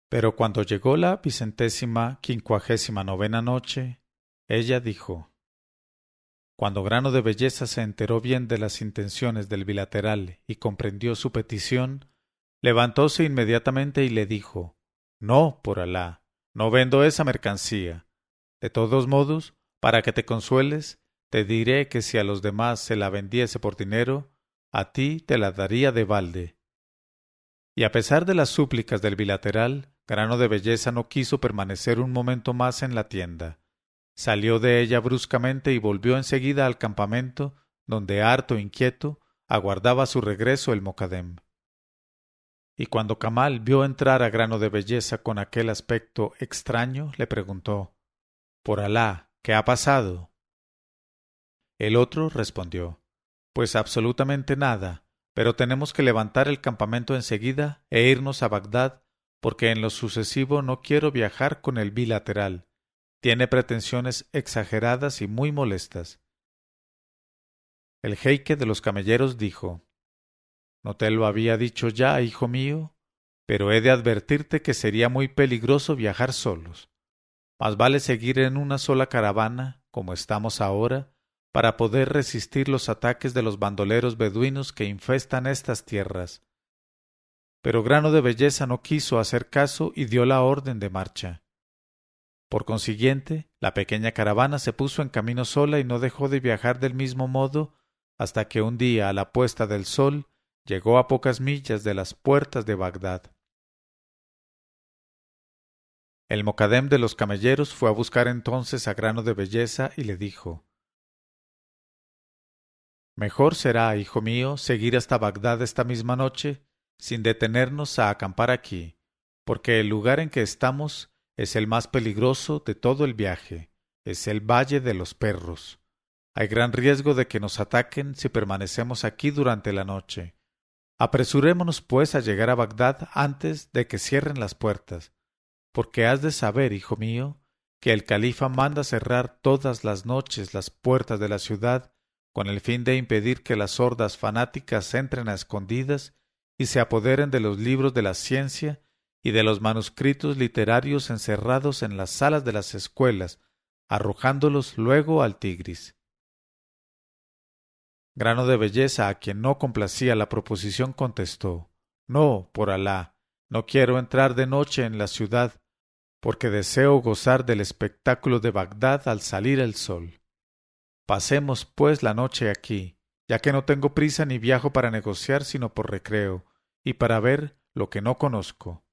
Pero cuando llegó la 159ª noche, ella dijo: Cuando Grano de Belleza se enteró bien de las intenciones del bilateral y comprendió su petición, levantóse inmediatamente y le dijo: No, por Alá, no vendo esa mercancía. De todos modos, para que te consueles, te diré que si a los demás se la vendiese por dinero, a ti te la daría de balde. Y a pesar de las súplicas del bilateral, Grano de Belleza no quiso permanecer un momento más en la tienda. Salió de ella bruscamente y volvió enseguida al campamento, donde harto inquieto aguardaba su regreso el Mokadem. Y cuando Kamal vio entrar a Grano de Belleza con aquel aspecto extraño, le preguntó: Por Alá, ¿qué ha pasado? El otro respondió: Pues absolutamente nada, pero tenemos que levantar el campamento enseguida e irnos a Bagdad, porque en lo sucesivo no quiero viajar con el bilateral. Tiene pretensiones exageradas y muy molestas. El jeique de los camelleros dijo: No te lo había dicho ya, hijo mío, pero he de advertirte que sería muy peligroso viajar solos. Más vale seguir en una sola caravana, como estamos ahora, para poder resistir los ataques de los bandoleros beduinos que infestan estas tierras. Pero Grano de Belleza no quiso hacer caso y dio la orden de marcha. Por consiguiente, la pequeña caravana se puso en camino sola y no dejó de viajar del mismo modo hasta que un día, a la puesta del sol, llegó a pocas millas de las puertas de Bagdad. El Mokadem de los camelleros fue a buscar entonces a Grano de Belleza y le dijo: Mejor será, hijo mío, seguir hasta Bagdad esta misma noche, sin detenernos a acampar aquí, porque el lugar en que estamos es el más peligroso de todo el viaje, es el Valle de los Perros. Hay gran riesgo de que nos ataquen si permanecemos aquí durante la noche. Apresurémonos, pues, a llegar a Bagdad antes de que cierren las puertas, porque has de saber, hijo mío, que el califa manda cerrar todas las noches las puertas de la ciudad con el fin de impedir que las hordas fanáticas entren a escondidas y se apoderen de los libros de la ciencia y de los manuscritos literarios encerrados en las salas de las escuelas, arrojándolos luego al Tigris. Grano de Belleza, a quien no complacía la proposición, contestó: No, por Alá, no quiero entrar de noche en la ciudad, porque deseo gozar del espectáculo de Bagdad al salir el sol. Pasemos, pues, la noche aquí, ya que no tengo prisa ni viajo para negociar sino por recreo, y para ver lo que no conozco.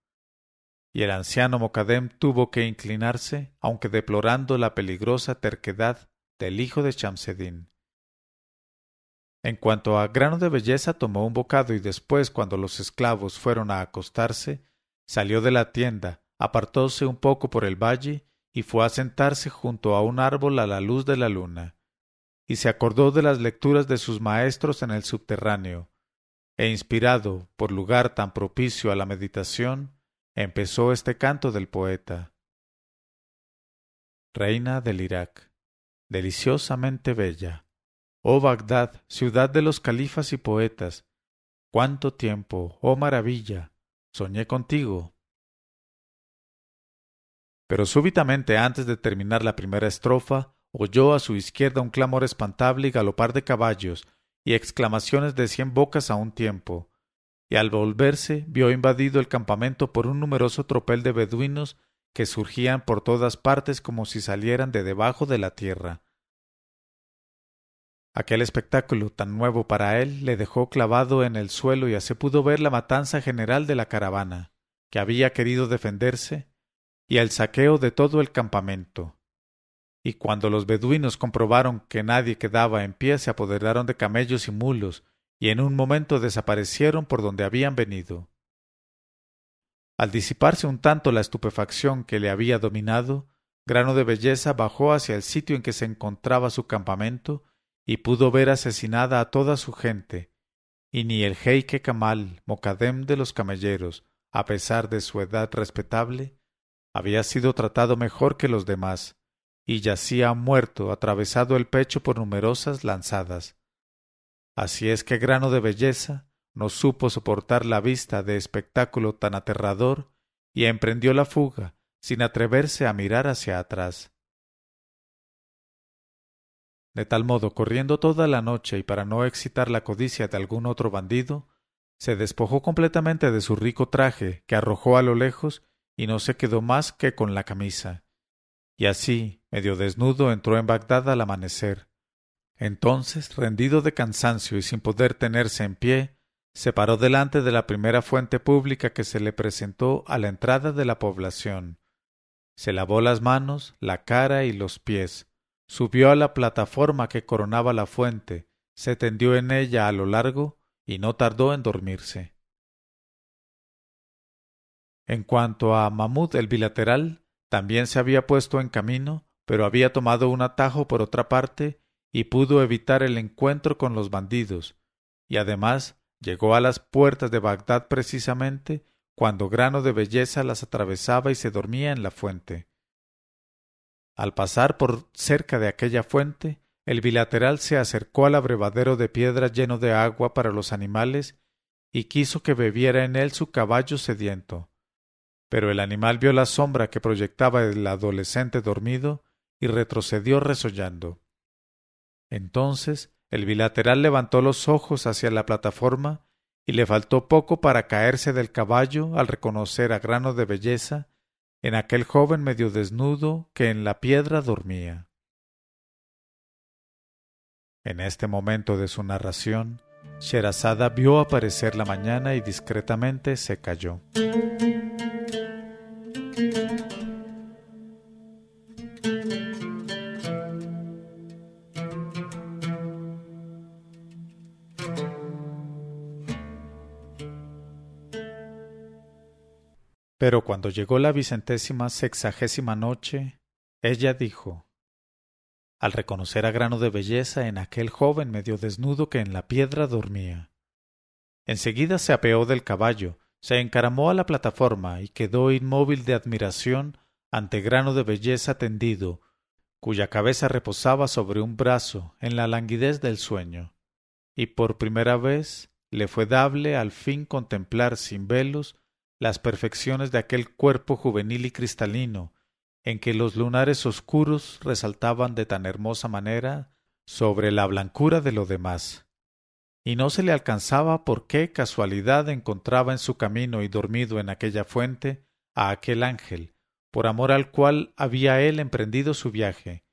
Y el anciano Mokadem tuvo que inclinarse, aunque deplorando la peligrosa terquedad del hijo de Shamseddin. En cuanto a Grano de Belleza, tomó un bocado y después, cuando los esclavos fueron a acostarse, salió de la tienda, apartóse un poco por el valle y fue a sentarse junto a un árbol a la luz de la luna, y se acordó de las lecturas de sus maestros en el subterráneo, e inspirado por lugar tan propicio a la meditación, empezó este canto del poeta: Reina del Irak, deliciosamente bella, oh Bagdad, ciudad de los califas y poetas, cuánto tiempo, oh maravilla, soñé contigo. Pero súbitamente, antes de terminar la primera estrofa, oyó a su izquierda un clamor espantable y galopar de caballos, y exclamaciones de 100 bocas a un tiempo, y al volverse vio invadido el campamento por un numeroso tropel de beduinos que surgían por todas partes como si salieran de debajo de la tierra. Aquel espectáculo tan nuevo para él le dejó clavado en el suelo y así pudo ver la matanza general de la caravana, que había querido defenderse, y el saqueo de todo el campamento. Y cuando los beduinos comprobaron que nadie quedaba en pie, se apoderaron de camellos y mulos, y en un momento desaparecieron por donde habían venido. Al disiparse un tanto la estupefacción que le había dominado, Grano de Belleza bajó hacia el sitio en que se encontraba su campamento y pudo ver asesinada a toda su gente, y ni el jeique Kamal, Mokadem de los camelleros, a pesar de su edad respetable, había sido tratado mejor que los demás, y yacía muerto, atravesado el pecho por numerosas lanzadas. Así es que Grano de Belleza no supo soportar la vista de espectáculo tan aterrador y emprendió la fuga, sin atreverse a mirar hacia atrás. De tal modo, corriendo toda la noche y para no excitar la codicia de algún otro bandido, se despojó completamente de su rico traje, que arrojó a lo lejos, y no se quedó más que con la camisa. Y así, medio desnudo, entró en Bagdad al amanecer. Entonces, rendido de cansancio y sin poder tenerse en pie, se paró delante de la primera fuente pública que se le presentó a la entrada de la población. Se lavó las manos, la cara y los pies, subió a la plataforma que coronaba la fuente, se tendió en ella a lo largo y no tardó en dormirse. En cuanto a Mahmud el bilateral, también se había puesto en camino, pero había tomado un atajo por otra parte y pudo evitar el encuentro con los bandidos, y además llegó a las puertas de Bagdad precisamente cuando Grano de Belleza las atravesaba y se dormía en la fuente. Al pasar por cerca de aquella fuente, el bilateral se acercó al abrevadero de piedra lleno de agua para los animales y quiso que bebiera en él su caballo sediento. Pero el animal vio la sombra que proyectaba el adolescente dormido y retrocedió resollando. Entonces el bilateral levantó los ojos hacia la plataforma y le faltó poco para caerse del caballo al reconocer a Grano de Belleza en aquel joven medio desnudo que en la piedra dormía. En este momento de su narración, Sherazada vio aparecer la mañana y discretamente se calló. Pero cuando llegó la 26ª noche, ella dijo, al reconocer a Grano de Belleza en aquel joven medio desnudo que en la piedra dormía. Enseguida se apeó del caballo, se encaramó a la plataforma y quedó inmóvil de admiración ante Grano de Belleza tendido, cuya cabeza reposaba sobre un brazo en la languidez del sueño. Y por primera vez le fue dable al fin contemplar sin velos las perfecciones de aquel cuerpo juvenil y cristalino, en que los lunares oscuros resaltaban de tan hermosa manera sobre la blancura de lo demás. Y no se le alcanzaba por qué casualidad encontraba en su camino y dormido en aquella fuente a aquel ángel, por amor al cual había él emprendido su viaje,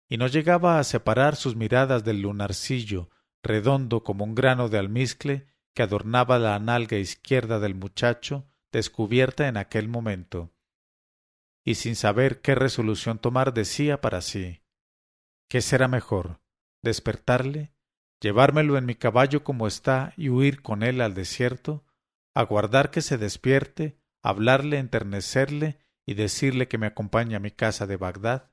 y no llegaba a separar sus miradas del lunarcillo, redondo como un grano de almizcle, que adornaba la nalga izquierda del muchacho, descubierta en aquel momento. Y sin saber qué resolución tomar, decía para sí: ¿qué será mejor? ¿Despertarle? ¿Llevármelo en mi caballo como está y huir con él al desierto? ¿Aguardar que se despierte, hablarle, enternecerle y decirle que me acompañe a mi casa de Bagdad?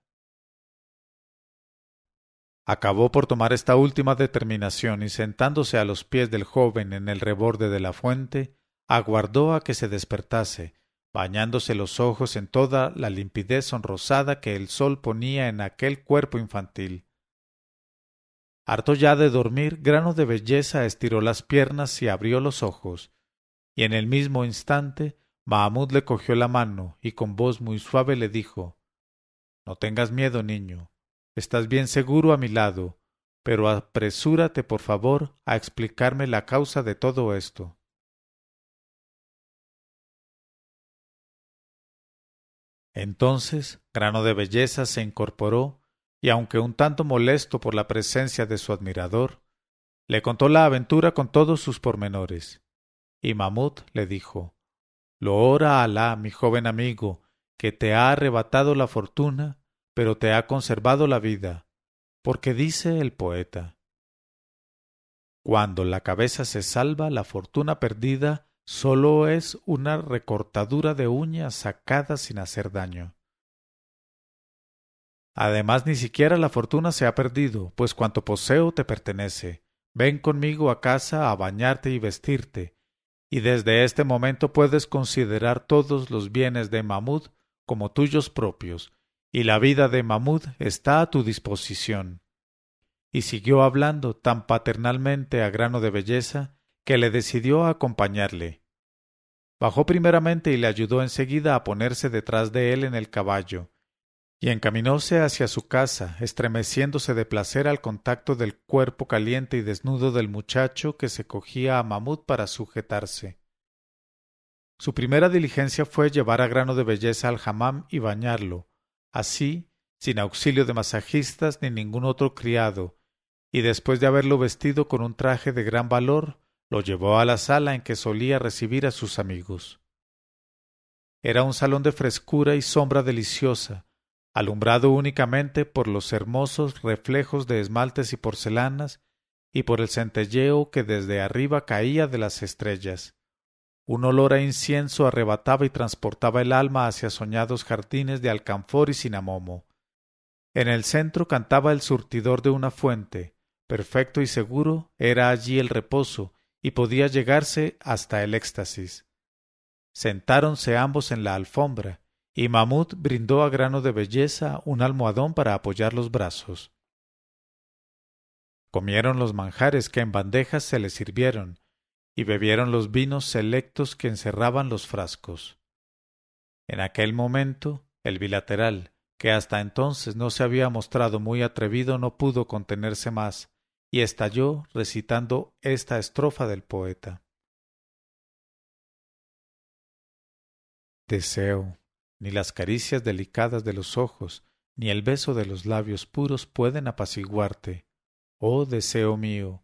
Acabó por tomar esta última determinación y sentándose a los pies del joven en el reborde de la fuente, aguardó a que se despertase, bañándose los ojos en toda la limpidez sonrosada que el sol ponía en aquel cuerpo infantil. Harto ya de dormir, Grano de Belleza estiró las piernas y abrió los ojos, y en el mismo instante Mahamud le cogió la mano y con voz muy suave le dijo: «No tengas miedo, niño. Estás bien seguro a mi lado, pero apresúrate, por favor, a explicarme la causa de todo esto». Entonces Grano de Belleza se incorporó y, aunque un tanto molesto por la presencia de su admirador, le contó la aventura con todos sus pormenores. Y Mahmud le dijo: «Loora a Alá, mi joven amigo, que te ha arrebatado la fortuna, pero te ha conservado la vida, porque dice el poeta: cuando la cabeza se salva, la fortuna perdida sólo es una recortadura de uñas sacada sin hacer daño». Además, ni siquiera la fortuna se ha perdido, pues cuanto poseo te pertenece. Ven conmigo a casa a bañarte y vestirte, y desde este momento puedes considerar todos los bienes de Mahmud como tuyos propios, y la vida de Mahmud está a tu disposición. Y siguió hablando tan paternalmente a Grano de Belleza que le decidió a acompañarle. bajó primeramente y le ayudó enseguida a ponerse detrás de él en el caballo, y encaminóse hacia su casa, estremeciéndose de placer al contacto del cuerpo caliente y desnudo del muchacho que se cogía a Mahmud para sujetarse. Su primera diligencia fue llevar a Grano de Belleza al hammam y bañarlo, así, sin auxilio de masajistas ni ningún otro criado, y después de haberlo vestido con un traje de gran valor, lo llevó a la sala en que solía recibir a sus amigos. Era un salón de frescura y sombra deliciosa, alumbrado únicamente por los hermosos reflejos de esmaltes y porcelanas y por el centelleo que desde arriba caía de las estrellas. Un olor a incienso arrebataba y transportaba el alma hacia soñados jardines de alcanfor y cinamomo. En el centro cantaba el surtidor de una fuente. Perfecto y seguro era allí el reposo, y podía llegarse hasta el éxtasis. Sentáronse ambos en la alfombra, y Mahmud brindó a Grano de Belleza un almohadón para apoyar los brazos. Comieron los manjares que en bandejas se les sirvieron, y bebieron los vinos selectos que encerraban los frascos. En aquel momento, el bilateral, que hasta entonces no se había mostrado muy atrevido, no pudo contenerse más, y estalló recitando esta estrofa del poeta. Deseo, ni las caricias delicadas de los ojos, ni el beso de los labios puros pueden apaciguarte. Oh deseo mío,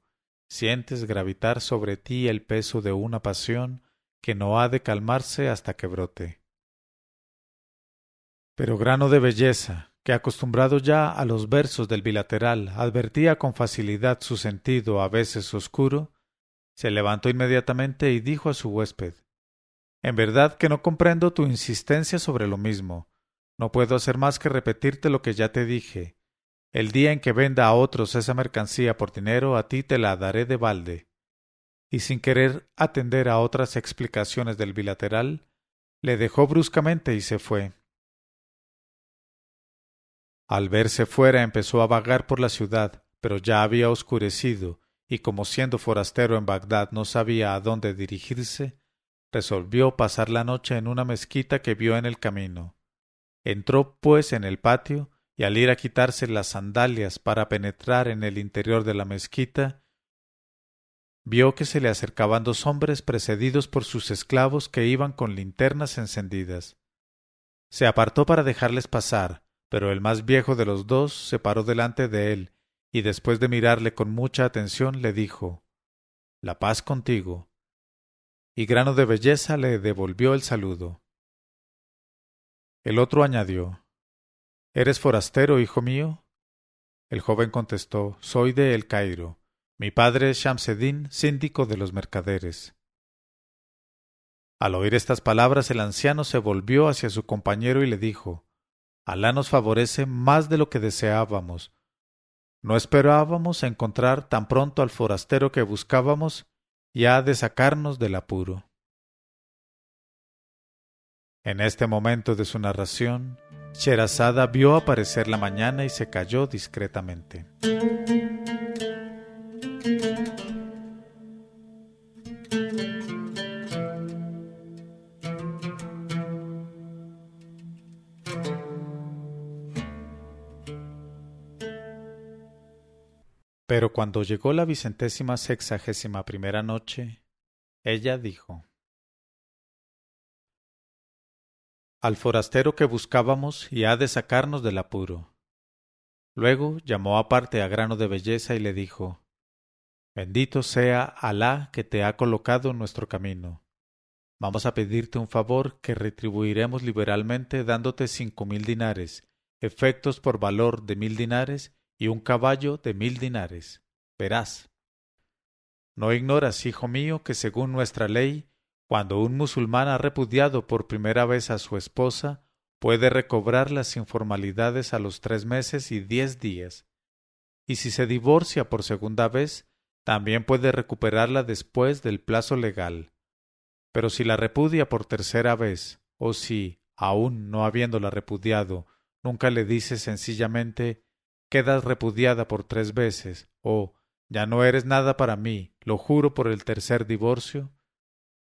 sientes gravitar sobre ti el peso de una pasión que no ha de calmarse hasta que brote. Pero Grano de Belleza, que acostumbrado ya a los versos del bilateral advertía con facilidad su sentido a veces oscuro, se levantó inmediatamente y dijo a su huésped: En verdad que no comprendo tu insistencia sobre lo mismo. No puedo hacer más que repetirte lo que ya te dije. El día en que venda a otros esa mercancía por dinero, a ti te la daré de balde. Y sin querer atender a otras explicaciones del bilateral, le dejó bruscamente y se fue. Al verse fuera empezó a vagar por la ciudad, pero ya había oscurecido, y como siendo forastero en Bagdad no sabía a dónde dirigirse, resolvió pasar la noche en una mezquita que vio en el camino. Entró, pues, en el patio, y al ir a quitarse las sandalias para penetrar en el interior de la mezquita, vio que se le acercaban dos hombres precedidos por sus esclavos que iban con linternas encendidas. Se apartó para dejarles pasar, pero el más viejo de los dos se paró delante de él, y después de mirarle con mucha atención le dijo: La paz contigo. Y Grano de Belleza le devolvió el saludo. El otro añadió: ¿Eres forastero, hijo mío? El joven contestó: Soy de El Cairo. Mi padre es Shamseddin, síndico de los mercaderes. Al oír estas palabras, el anciano se volvió hacia su compañero y le dijo: Alá nos favorece más de lo que deseábamos. No esperábamos encontrar tan pronto al forastero que buscábamos, y ha de sacarnos del apuro. En este momento de su narración, Sherazada vio aparecer la mañana y se calló discretamente. Pero cuando llegó la 26ª noche, ella dijo: Al forastero que buscábamos y ha de sacarnos del apuro. Luego llamó aparte a Grano de Belleza y le dijo: Bendito sea Alá que te ha colocado en nuestro camino. Vamos a pedirte un favor que retribuiremos liberalmente dándote 5000 dinares, efectos por valor de 1000 dinares y un caballo de 1000 dinares. Verás. ¿No ignoras, hijo mío, que según nuestra ley, cuando un musulmán ha repudiado por primera vez a su esposa, puede recobrar las informalidades a los 3 meses y 10 días? Y si se divorcia por segunda vez, también puede recuperarla después del plazo legal. Pero si la repudia por tercera vez, o si, aun no habiéndola repudiado, nunca le dice sencillamente: quedas repudiada por 3 veces, o ya no eres nada para mí, lo juro por el tercer divorcio,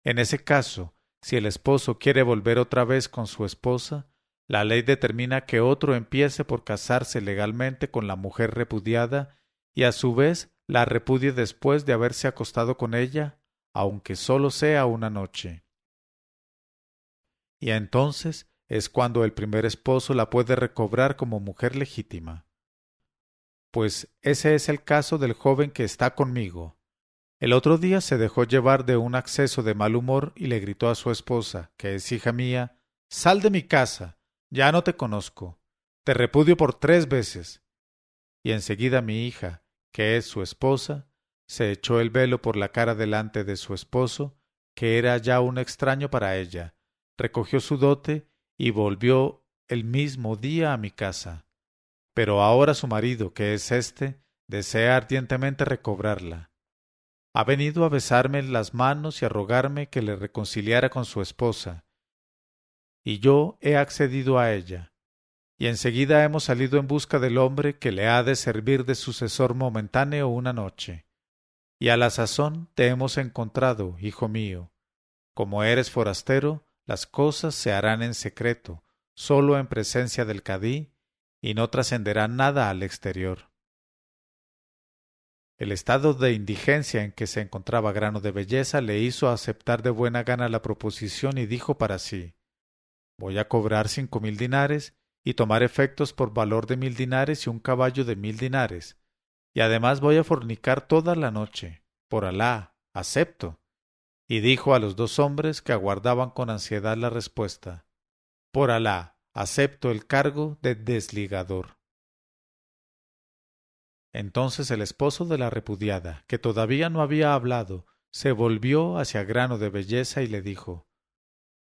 en ese caso, si el esposo quiere volver otra vez con su esposa, la ley determina que otro empiece por casarse legalmente con la mujer repudiada y a su vez la repudie después de haberse acostado con ella, aunque solo sea una noche. Y entonces es cuando el primer esposo la puede recobrar como mujer legítima. Pues ese es el caso del joven que está conmigo. El otro día se dejó llevar de un acceso de mal humor y le gritó a su esposa, que es hija mía: «Sal de mi casa, ya no te conozco, te repudio por 3 veces». Y enseguida mi hija, que es su esposa, se echó el velo por la cara delante de su esposo, que era ya un extraño para ella, recogió su dote y volvió el mismo día a mi casa. Pero ahora su marido, que es éste, desea ardientemente recobrarla. Ha venido a besarme las manos y a rogarme que le reconciliara con su esposa, y yo he accedido a ella, y enseguida hemos salido en busca del hombre que le ha de servir de sucesor momentáneo una noche. Y a la sazón te hemos encontrado, hijo mío. Como eres forastero, las cosas se harán en secreto, solo en presencia del cadí, y no trascenderá nada al exterior. El estado de indigencia en que se encontraba Grano de Belleza le hizo aceptar de buena gana la proposición y dijo para sí: «Voy a cobrar 5.000 dinares y tomar efectos por valor de 1.000 dinares y un caballo de 1.000 dinares, y además voy a fornicar toda la noche. Por Alá, acepto». Y dijo a los 2 hombres que aguardaban con ansiedad la respuesta: «Por Alá, acepto el cargo de desligador». Entonces el esposo de la repudiada, que todavía no había hablado, se volvió hacia Grano de Belleza y le dijo: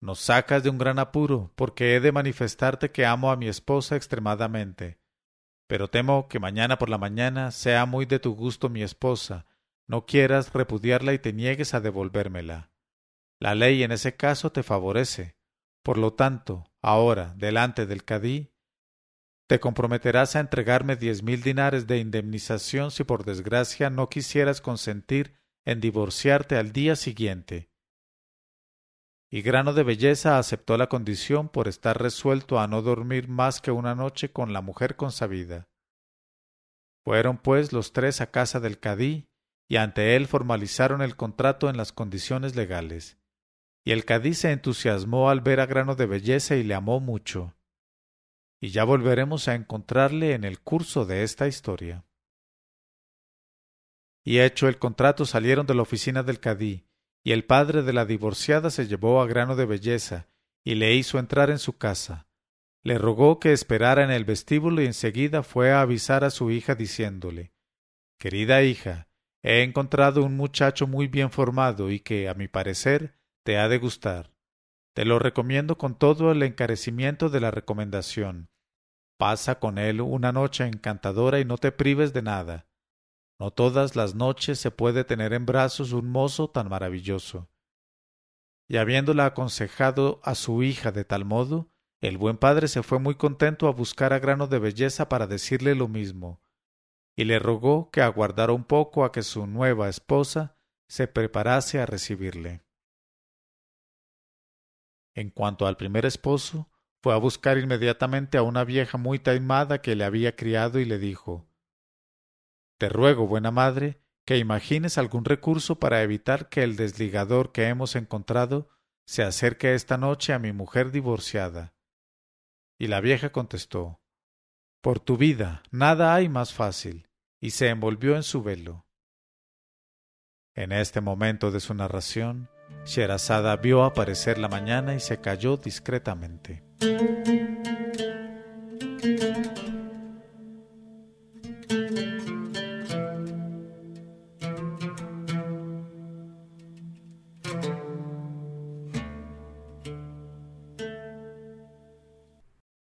«Nos sacas de un gran apuro, porque he de manifestarte que amo a mi esposa extremadamente. Pero temo que mañana por la mañana sea muy de tu gusto mi esposa, no quieras repudiarla y te niegues a devolvérmela. La ley en ese caso te favorece. Por lo tanto, ahora, delante del cadí, te comprometerás a entregarme 10.000 dinares de indemnización si por desgracia no quisieras consentir en divorciarte al día siguiente». Y Grano de Belleza aceptó la condición por estar resuelto a no dormir más que una noche con la mujer consabida. Fueron pues los 3 a casa del cadí, y ante él formalizaron el contrato en las condiciones legales. Y el cadí se entusiasmó al ver a Grano de Belleza y le amó mucho. Y ya volveremos a encontrarle en el curso de esta historia. Y hecho el contrato salieron de la oficina del cadí, y el padre de la divorciada se llevó a Grano de Belleza y le hizo entrar en su casa. Le rogó que esperara en el vestíbulo y enseguida fue a avisar a su hija diciéndole: «Querida hija, he encontrado un muchacho muy bien formado y que, a mi parecer, te ha de gustar. Te lo recomiendo con todo el encarecimiento de la recomendación. Pasa con él una noche encantadora y no te prives de nada. No todas las noches se puede tener en brazos un mozo tan maravilloso». Y habiéndola aconsejado a su hija de tal modo, el buen padre se fue muy contento a buscar a Grano de Belleza para decirle lo mismo, y le rogó que aguardara un poco a que su nueva esposa se preparase a recibirle. En cuanto al primer esposo, fue a buscar inmediatamente a una vieja muy taimada que le había criado y le dijo: «Te ruego, buena madre, que imagines algún recurso para evitar que el desligador que hemos encontrado se acerque esta noche a mi mujer divorciada». Y la vieja contestó: «Por tu vida, nada hay más fácil», y se envolvió en su velo. En este momento de su narración, Sherazada vio aparecer la mañana y se calló discretamente.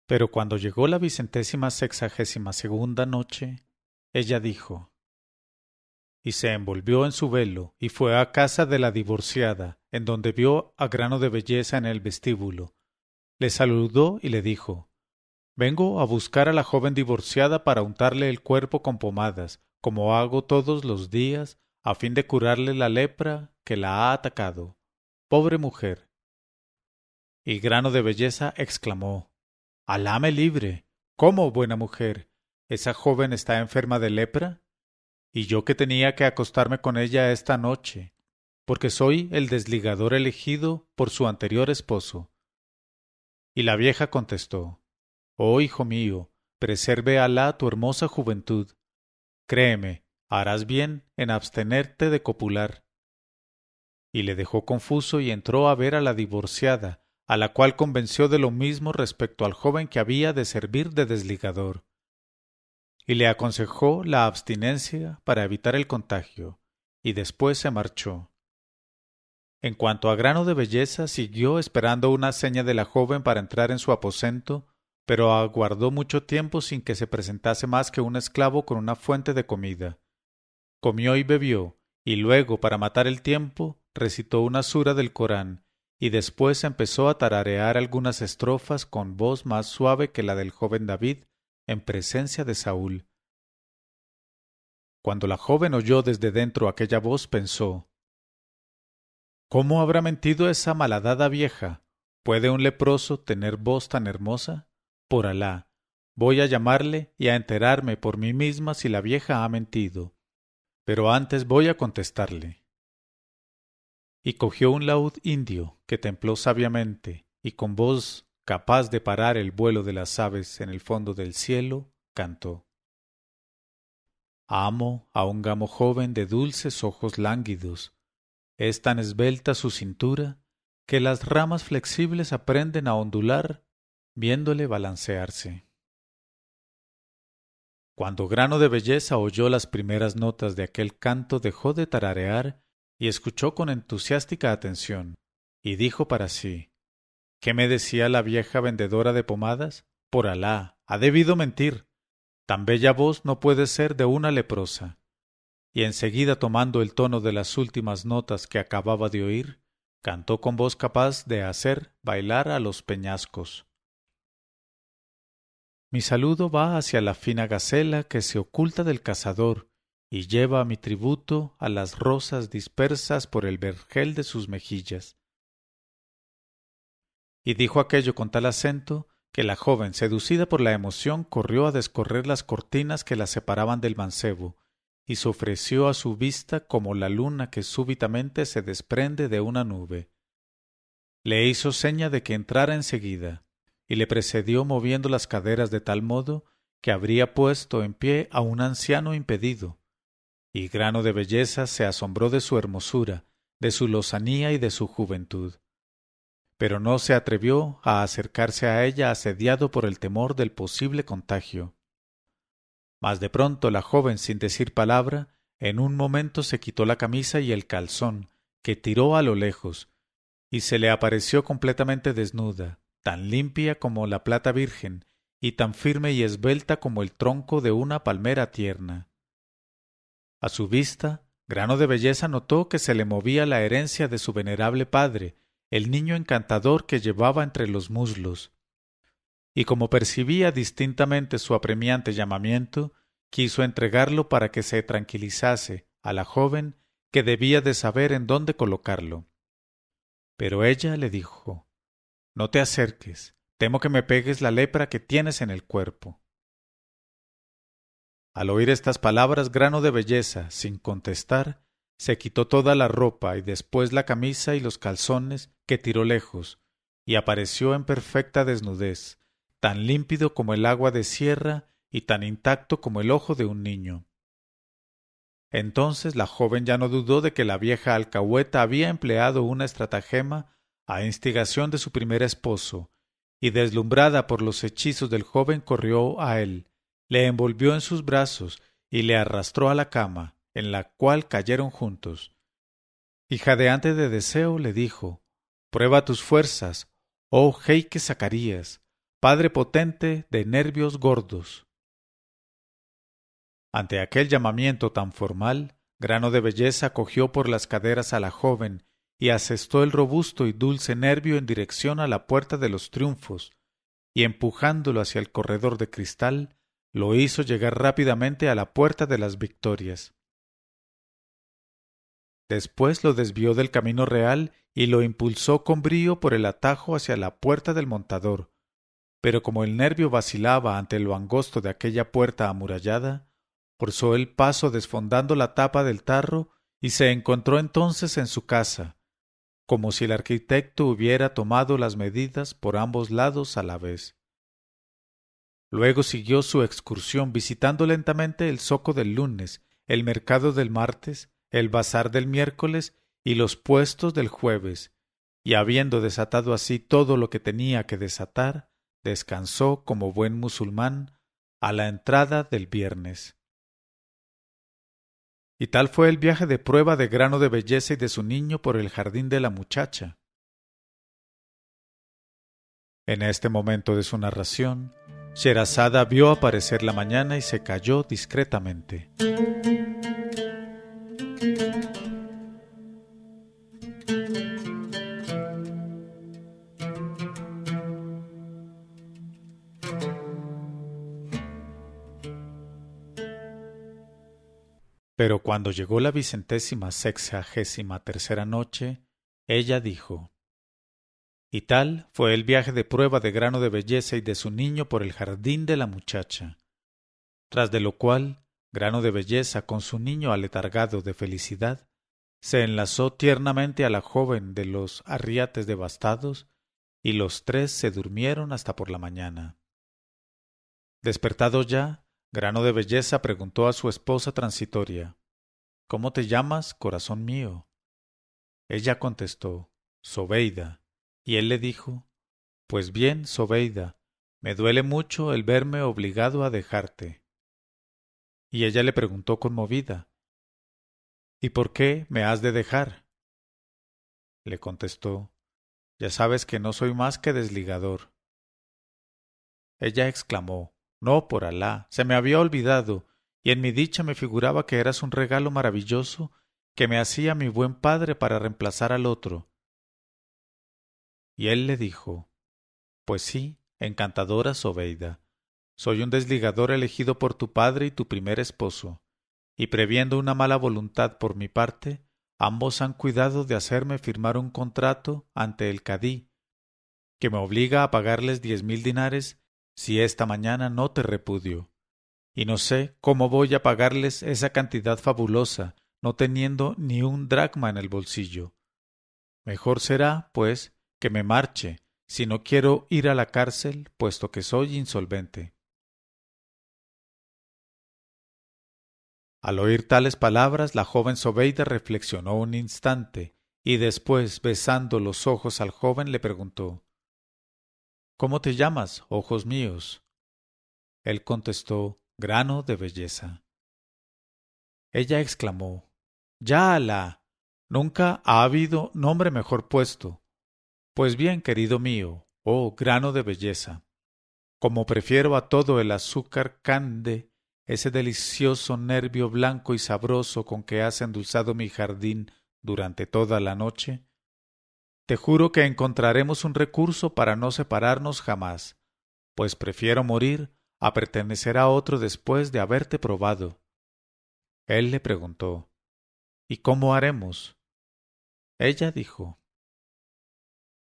Pero cuando llegó la 162ª noche, ella dijo: y se envolvió en su velo y fue a casa de la divorciada, en donde vio a Grano de Belleza en el vestíbulo. Le saludó y le dijo: «Vengo a buscar a la joven divorciada para untarle el cuerpo con pomadas, como hago todos los días, a fin de curarle la lepra que la ha atacado. Pobre mujer, Y Grano de Belleza exclamó: «Alá me libre. ¿Cómo, buena mujer? ¿Esa joven está enferma de lepra? Y yo que tenía que acostarme con ella esta noche, porque soy el desligador elegido por su anterior esposo». Y la vieja contestó: «Oh hijo mío, preserve Alá tu hermosa juventud. Créeme, harás bien en abstenerte de copular». Y le dejó confuso y entró a ver a la divorciada, a la cual convenció de lo mismo respecto al joven que había de servir de desligador. Y le aconsejó la abstinencia para evitar el contagio, y después se marchó. En cuanto a Grano de Belleza, siguió esperando una seña de la joven para entrar en su aposento, pero aguardó mucho tiempo sin que se presentase más que un esclavo con una fuente de comida. Comió y bebió, y luego, para matar el tiempo, recitó una sura del Corán, y después empezó a tararear algunas estrofas con voz más suave que la del joven David en presencia de Saúl. Cuando la joven oyó desde dentro aquella voz, pensó: ¿cómo habrá mentido esa malhadada vieja? ¿Puede un leproso tener voz tan hermosa? Por Alá, voy a llamarle y a enterarme por mí misma si la vieja ha mentido. Pero antes voy a contestarle. Y cogió un laúd indio que templó sabiamente, y con voz capaz de parar el vuelo de las aves en el fondo del cielo, cantó: Amo a un gamo joven de dulces ojos lánguidos. Es tan esbelta su cintura que las ramas flexibles aprenden a ondular viéndole balancearse. Cuando Grano de Belleza oyó las primeras notas de aquel canto, dejó de tararear y escuchó con entusiástica atención, y dijo para sí: ¿qué me decía la vieja vendedora de pomadas? Por Alá, ha debido mentir. Tan bella voz no puede ser de una leprosa. Y enseguida, tomando el tono de las últimas notas que acababa de oír, cantó con voz capaz de hacer bailar a los peñascos. Mi saludo va hacia la fina gacela que se oculta del cazador y lleva mi tributo a las rosas dispersas por el vergel de sus mejillas. Y dijo aquello con tal acento que la joven, seducida por la emoción, corrió a descorrer las cortinas que la separaban del mancebo, y se ofreció a su vista como la luna que súbitamente se desprende de una nube. Le hizo seña de que entrara enseguida, y le precedió moviendo las caderas de tal modo que habría puesto en pie a un anciano impedido. Y Grano de Belleza se asombró de su hermosura, de su lozanía y de su juventud. Pero no se atrevió a acercarse a ella asediado por el temor del posible contagio. Mas de pronto la joven, sin decir palabra, en un momento se quitó la camisa y el calzón, que tiró a lo lejos, y se le apareció completamente desnuda, tan limpia como la plata virgen, y tan firme y esbelta como el tronco de una palmera tierna. A su vista, Grano de Belleza notó que se le movía la herencia de su venerable padre, el niño encantador que llevaba entre los muslos. Y como percibía distintamente su apremiante llamamiento, quiso entregarlo para que se tranquilizase a la joven que debía de saber en dónde colocarlo. Pero ella le dijo: «No te acerques, temo que me pegues la lepra que tienes en el cuerpo». Al oír estas palabras, Grano de Belleza, sin contestar, se quitó toda la ropa y después la camisa y los calzones, que tiró lejos, y apareció en perfecta desnudez, tan límpido como el agua de sierra y tan intacto como el ojo de un niño. Entonces la joven ya no dudó de que la vieja alcahueta había empleado una estratagema a instigación de su primer esposo, y deslumbrada por los hechizos del joven corrió a él, le envolvió en sus brazos y le arrastró a la cama, en la cual cayeron juntos. Y jadeante de deseo le dijo: «Prueba tus fuerzas, oh jeique Zacarías, padre potente de nervios gordos». Ante aquel llamamiento tan formal, Grano de Belleza cogió por las caderas a la joven y asestó el robusto y dulce nervio en dirección a la puerta de los triunfos, y empujándolo hacia el corredor de cristal, lo hizo llegar rápidamente a la puerta de las victorias. Después lo desvió del camino real y lo impulsó con brío por el atajo hacia la puerta del montador. Pero como el nervio vacilaba ante lo angosto de aquella puerta amurallada, forzó el paso desfondando la tapa del tarro y se encontró entonces en su casa, como si el arquitecto hubiera tomado las medidas por ambos lados a la vez. Luego siguió su excursión visitando lentamente el zoco del lunes, el mercado del martes, el bazar del miércoles y los puestos del jueves, y habiendo desatado así todo lo que tenía que desatar, descansó como buen musulmán a la entrada del viernes. Y tal fue el viaje de prueba de Grano de Belleza y de su niño por el jardín de la muchacha. En este momento de su narración, Sherazada vio aparecer la mañana y se calló discretamente. Pero cuando llegó la 26ª noche, ella dijo: Y tal fue el viaje de prueba de Grano de Belleza y de su niño por el jardín de la muchacha. Tras de lo cual, Grano de Belleza, con su niño aletargado de felicidad, se enlazó tiernamente a la joven de los arriates devastados, y los tres se durmieron hasta por la mañana. Despertado ya, Grano de Belleza preguntó a su esposa transitoria: ¿Cómo te llamas, corazón mío? Ella contestó: Zobeida. Y él le dijo: Pues bien, Zobeida, me duele mucho el verme obligado a dejarte. Y ella le preguntó conmovida: ¿Y por qué me has de dejar? Le contestó: Ya sabes que no soy más que desligador. Ella exclamó: No, por Alá, se me había olvidado, y en mi dicha me figuraba que eras un regalo maravilloso que me hacía mi buen padre para reemplazar al otro. Y él le dijo: Pues sí, encantadora Zobeida, soy un desligador elegido por tu padre y tu primer esposo, y previendo una mala voluntad por mi parte, ambos han cuidado de hacerme firmar un contrato ante el cadí, que me obliga a pagarles 10.000 dinares si esta mañana no te repudio. Y no sé cómo voy a pagarles esa cantidad fabulosa, no teniendo ni un dracma en el bolsillo. Mejor será, pues, que me marche, si no quiero ir a la cárcel, puesto que soy insolvente. Al oír tales palabras, la joven Zobeida reflexionó un instante, y después, besando los ojos al joven, le preguntó: ¿Cómo te llamas, ojos míos? Él contestó: Grano de Belleza. Ella exclamó: ¡Ya Alá! Nunca ha habido nombre mejor puesto. Pues bien, querido mío, oh Grano de Belleza, como prefiero a todo el azúcar cande, ese delicioso nervio blanco y sabroso con que has endulzado mi jardín durante toda la noche, te juro que encontraremos un recurso para no separarnos jamás, pues prefiero morir a pertenecer a otro después de haberte probado. Él le preguntó: ¿Y cómo haremos? Ella dijo: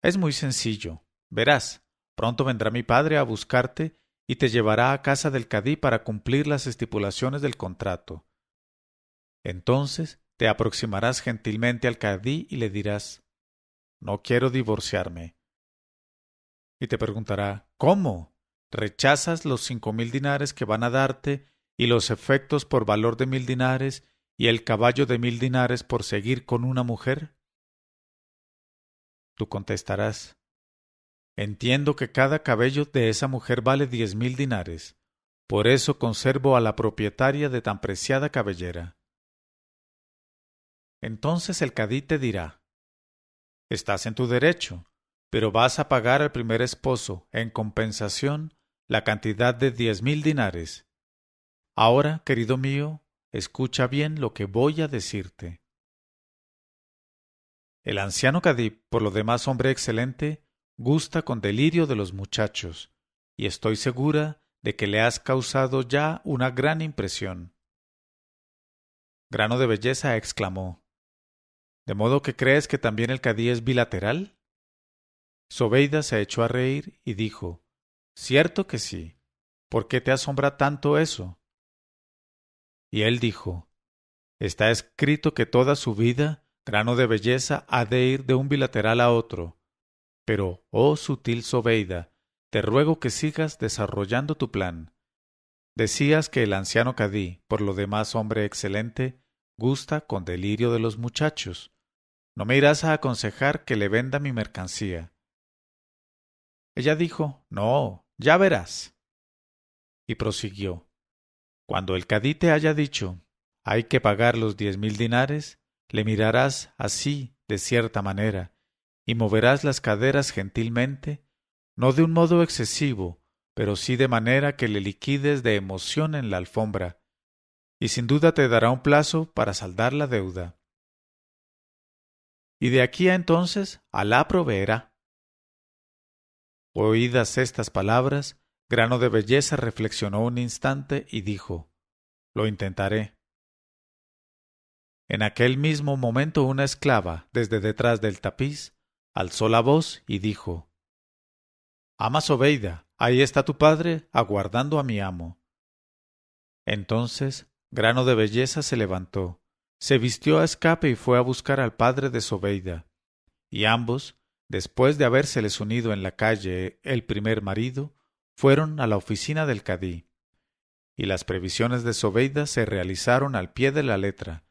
Es muy sencillo. Verás, pronto vendrá mi padre a buscarte y te llevará a casa del cadí para cumplir las estipulaciones del contrato. Entonces te aproximarás gentilmente al cadí y le dirás: No quiero divorciarme. Y te preguntará: ¿Cómo? ¿Rechazas los 5.000 dinares que van a darte y los efectos por valor de 1.000 dinares y el caballo de 1.000 dinares por seguir con una mujer? Tú contestarás: Entiendo que cada cabello de esa mujer vale 10.000 dinares. Por eso conservo a la propietaria de tan preciada cabellera. Entonces el cadí te dirá: Estás en tu derecho, pero vas a pagar al primer esposo, en compensación, la cantidad de 10.000 dinares. Ahora, querido mío, escucha bien lo que voy a decirte. El anciano cadí, por lo demás hombre excelente, gusta con delirio de los muchachos, y estoy segura de que le has causado ya una gran impresión. Grano de Belleza exclamó: ¿De modo que crees que también el cadí es bilateral? Zobeida se echó a reír y dijo: Cierto que sí. ¿Por qué te asombra tanto eso? Y él dijo: Está escrito que toda su vida, Grano de Belleza ha de ir de un bilateral a otro. Pero, oh sutil Zobeida, te ruego que sigas desarrollando tu plan. Decías que el anciano cadí, por lo demás hombre excelente, gusta con delirio de los muchachos. ¿No me irás a aconsejar que le venda mi mercancía? Ella dijo: No, ya verás. Y prosiguió: Cuando el cadí te haya dicho: hay que pagar los 10.000 dinares, le mirarás así, de cierta manera, y moverás las caderas gentilmente, no de un modo excesivo, pero sí de manera que le liquides de emoción en la alfombra, y sin duda te dará un plazo para saldar la deuda. Y de aquí a entonces Alá proveerá. Oídas estas palabras, Grano de Belleza reflexionó un instante y dijo: Lo intentaré. En aquel mismo momento una esclava, desde detrás del tapiz, alzó la voz y dijo: Ama Zobeida, ahí está tu padre aguardando a mi amo. Entonces Grano de Belleza se levantó, se vistió a escape y fue a buscar al padre de Zobeida, y ambos, después de habérseles unido en la calle el primer marido, fueron a la oficina del cadí. Y las previsiones de Zobeida se realizaron al pie de la letra,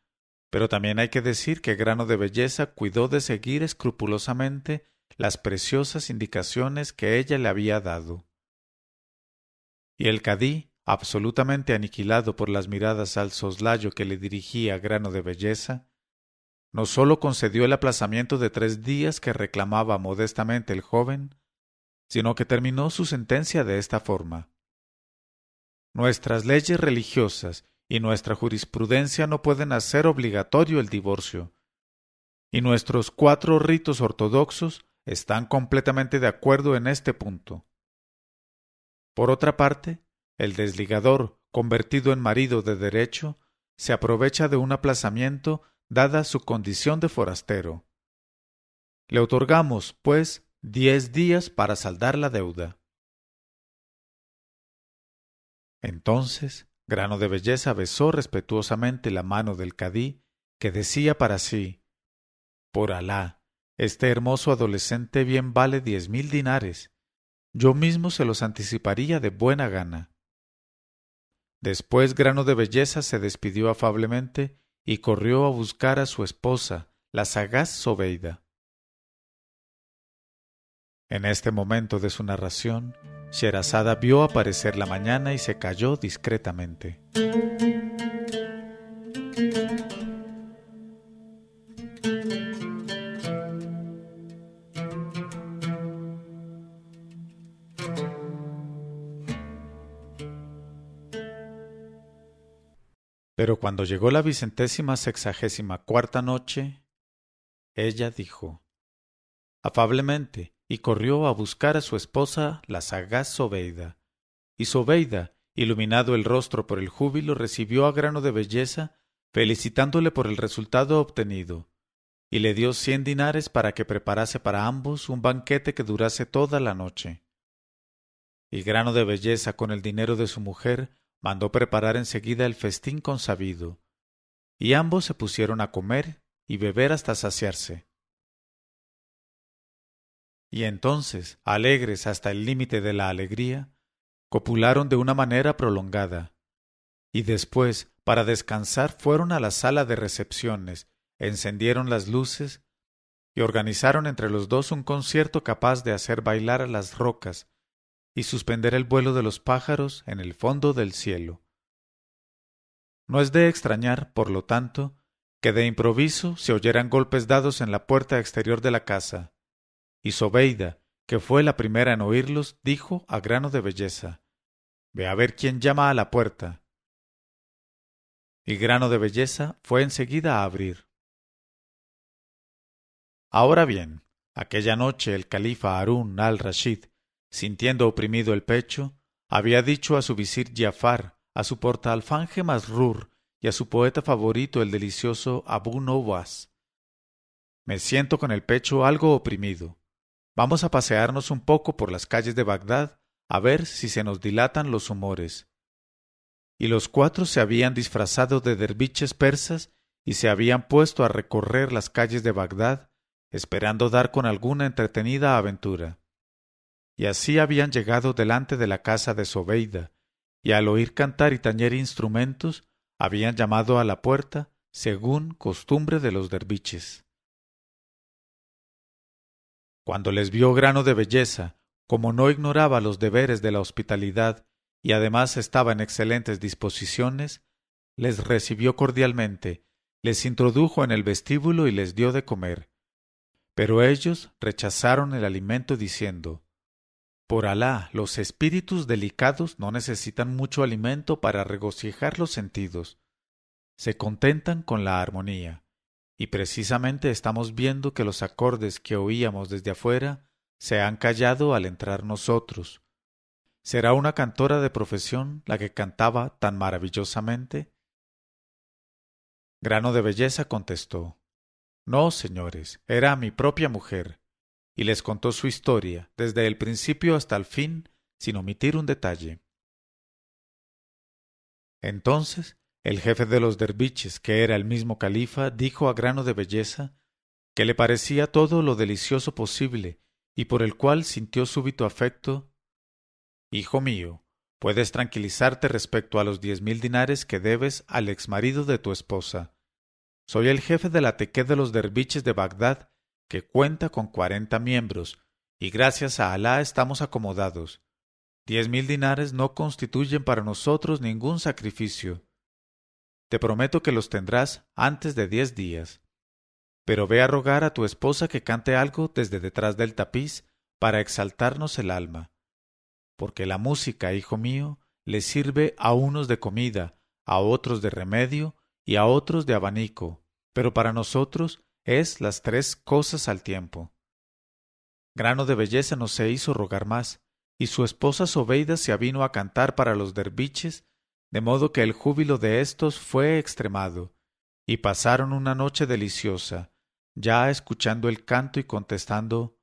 pero también hay que decir que Grano de Belleza cuidó de seguir escrupulosamente las preciosas indicaciones que ella le había dado. Y el cadí, absolutamente aniquilado por las miradas al soslayo que le dirigía Grano de Belleza, no sólo concedió el aplazamiento de 3 días que reclamaba modestamente el joven, sino que terminó su sentencia de esta forma: Nuestras leyes religiosas y nuestra jurisprudencia no pueden hacer obligatorio el divorcio, y nuestros 4 ritos ortodoxos están completamente de acuerdo en este punto. Por otra parte, el desligador, convertido en marido de derecho, se aprovecha de un aplazamiento dada su condición de forastero. Le otorgamos, pues, 10 días para saldar la deuda. Entonces Grano de Belleza besó respetuosamente la mano del cadí, que decía para sí: Por Alá, este hermoso adolescente bien vale 10.000 dinares. Yo mismo se los anticiparía de buena gana. Después Grano de Belleza se despidió afablemente y corrió a buscar a su esposa, la sagaz Zobeida. En este momento de su narración, Sherazada vio aparecer la mañana y se calló discretamente. Pero cuando llegó la 264ª noche, ella dijo afablemente, y corrió a buscar a su esposa, la sagaz Zobeida. Y Zobeida, iluminado el rostro por el júbilo, recibió a Grano de Belleza, felicitándole por el resultado obtenido, y le dio 100 dinares para que preparase para ambos un banquete que durase toda la noche. Y Grano de Belleza, con el dinero de su mujer, mandó preparar enseguida el festín consabido, y ambos se pusieron a comer y beber hasta saciarse. Y entonces, alegres hasta el límite de la alegría, copularon de una manera prolongada, y después, para descansar, fueron a la sala de recepciones, encendieron las luces y organizaron entre los dos un concierto capaz de hacer bailar a las rocas y suspender el vuelo de los pájaros en el fondo del cielo. No es de extrañar, por lo tanto, que de improviso se oyeran golpes dados en la puerta exterior de la casa, y Zobeida, que fue la primera en oírlos, dijo a Grano de Belleza: Ve a ver quién llama a la puerta. Y Grano de Belleza fue enseguida a abrir. Ahora bien, aquella noche el califa Harún al-Rashid, sintiendo oprimido el pecho, había dicho a su visir Giafar, a su portaalfanje Masrur y a su poeta favorito el delicioso Abu Nuwas: Me siento con el pecho algo oprimido. Vamos a pasearnos un poco por las calles de Bagdad a ver si se nos dilatan los humores. Y los cuatro se habían disfrazado de derviches persas y se habían puesto a recorrer las calles de Bagdad, esperando dar con alguna entretenida aventura. Y así habían llegado delante de la casa de Zobeida, y al oír cantar y tañer instrumentos, habían llamado a la puerta, según costumbre de los derviches. Cuando les vio Grano de Belleza, como no ignoraba los deberes de la hospitalidad y además estaba en excelentes disposiciones, les recibió cordialmente, les introdujo en el vestíbulo y les dio de comer. Pero ellos rechazaron el alimento diciendo: Por Alá, los espíritus delicados no necesitan mucho alimento para regocijar los sentidos. Se contentan con la armonía. Y precisamente estamos viendo que los acordes que oíamos desde afuera se han callado al entrar nosotros. ¿Será una cantora de profesión la que cantaba tan maravillosamente? Grano de Belleza contestó: No, señores, era mi propia mujer, y les contó su historia, desde el principio hasta el fin, sin omitir un detalle. Entonces, el jefe de los derviches, que era el mismo califa, dijo a Grano de Belleza que le parecía todo lo delicioso posible y por el cual sintió súbito afecto: Hijo mío, puedes tranquilizarte respecto a los 10.000 dinares que debes al exmarido de tu esposa. Soy el jefe de la tequé de los derviches de Bagdad, que cuenta con 40 miembros, y gracias a Alá estamos acomodados. 10.000 dinares no constituyen para nosotros ningún sacrificio. Te prometo que los tendrás antes de 10 días. Pero ve a rogar a tu esposa que cante algo desde detrás del tapiz para exaltarnos el alma. Porque la música, hijo mío, le sirve a unos de comida, a otros de remedio y a otros de abanico, pero para nosotros es las 3 cosas al tiempo. Grano de Belleza no se hizo rogar más, y su esposa Zobeida se avino a cantar para los derviches, de modo que el júbilo de éstos fue extremado, y pasaron una noche deliciosa, ya escuchando el canto y contestando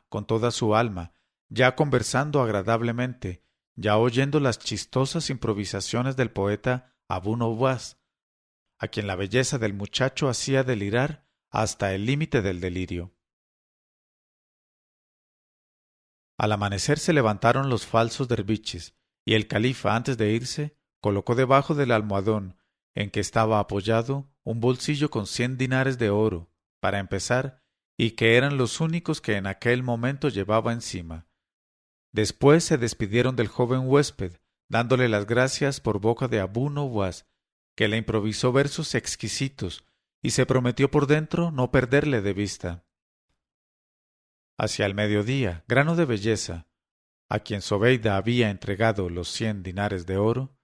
con toda su alma, ya conversando agradablemente, ya oyendo las chistosas improvisaciones del poeta Abu Nuwas, a quien la belleza del muchacho hacía delirar hasta el límite del delirio. Al amanecer se levantaron los falsos derviches, y el califa, antes de irse, colocó debajo del almohadón en que estaba apoyado un bolsillo con 100 dinares de oro, para empezar, y que eran los únicos que en aquel momento llevaba encima. Después se despidieron del joven huésped, dándole las gracias por boca de Abu Nuwas, que le improvisó versos exquisitos, y se prometió por dentro no perderle de vista. Hacia el mediodía, Grano de Belleza, a quien Zobeida había entregado los 100 dinares de oro,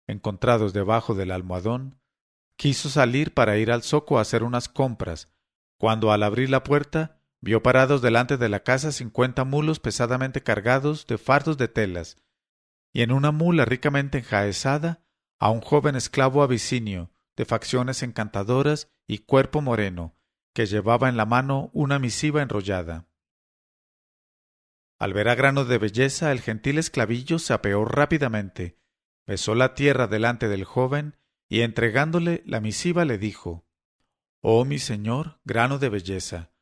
encontrados debajo del almohadón, quiso salir para ir al zoco a hacer unas compras, cuando al abrir la puerta vio parados delante de la casa 50 mulos pesadamente cargados de fardos de telas, y en una mula ricamente enjaezada a un joven esclavo abisinio, de facciones encantadoras y cuerpo moreno, que llevaba en la mano una misiva enrollada. Al ver a Grano de Belleza, el gentil esclavillo se apeó rápidamente, besó la tierra delante del joven y entregándole la misiva le dijo: Oh mi señor, Grano de Belleza,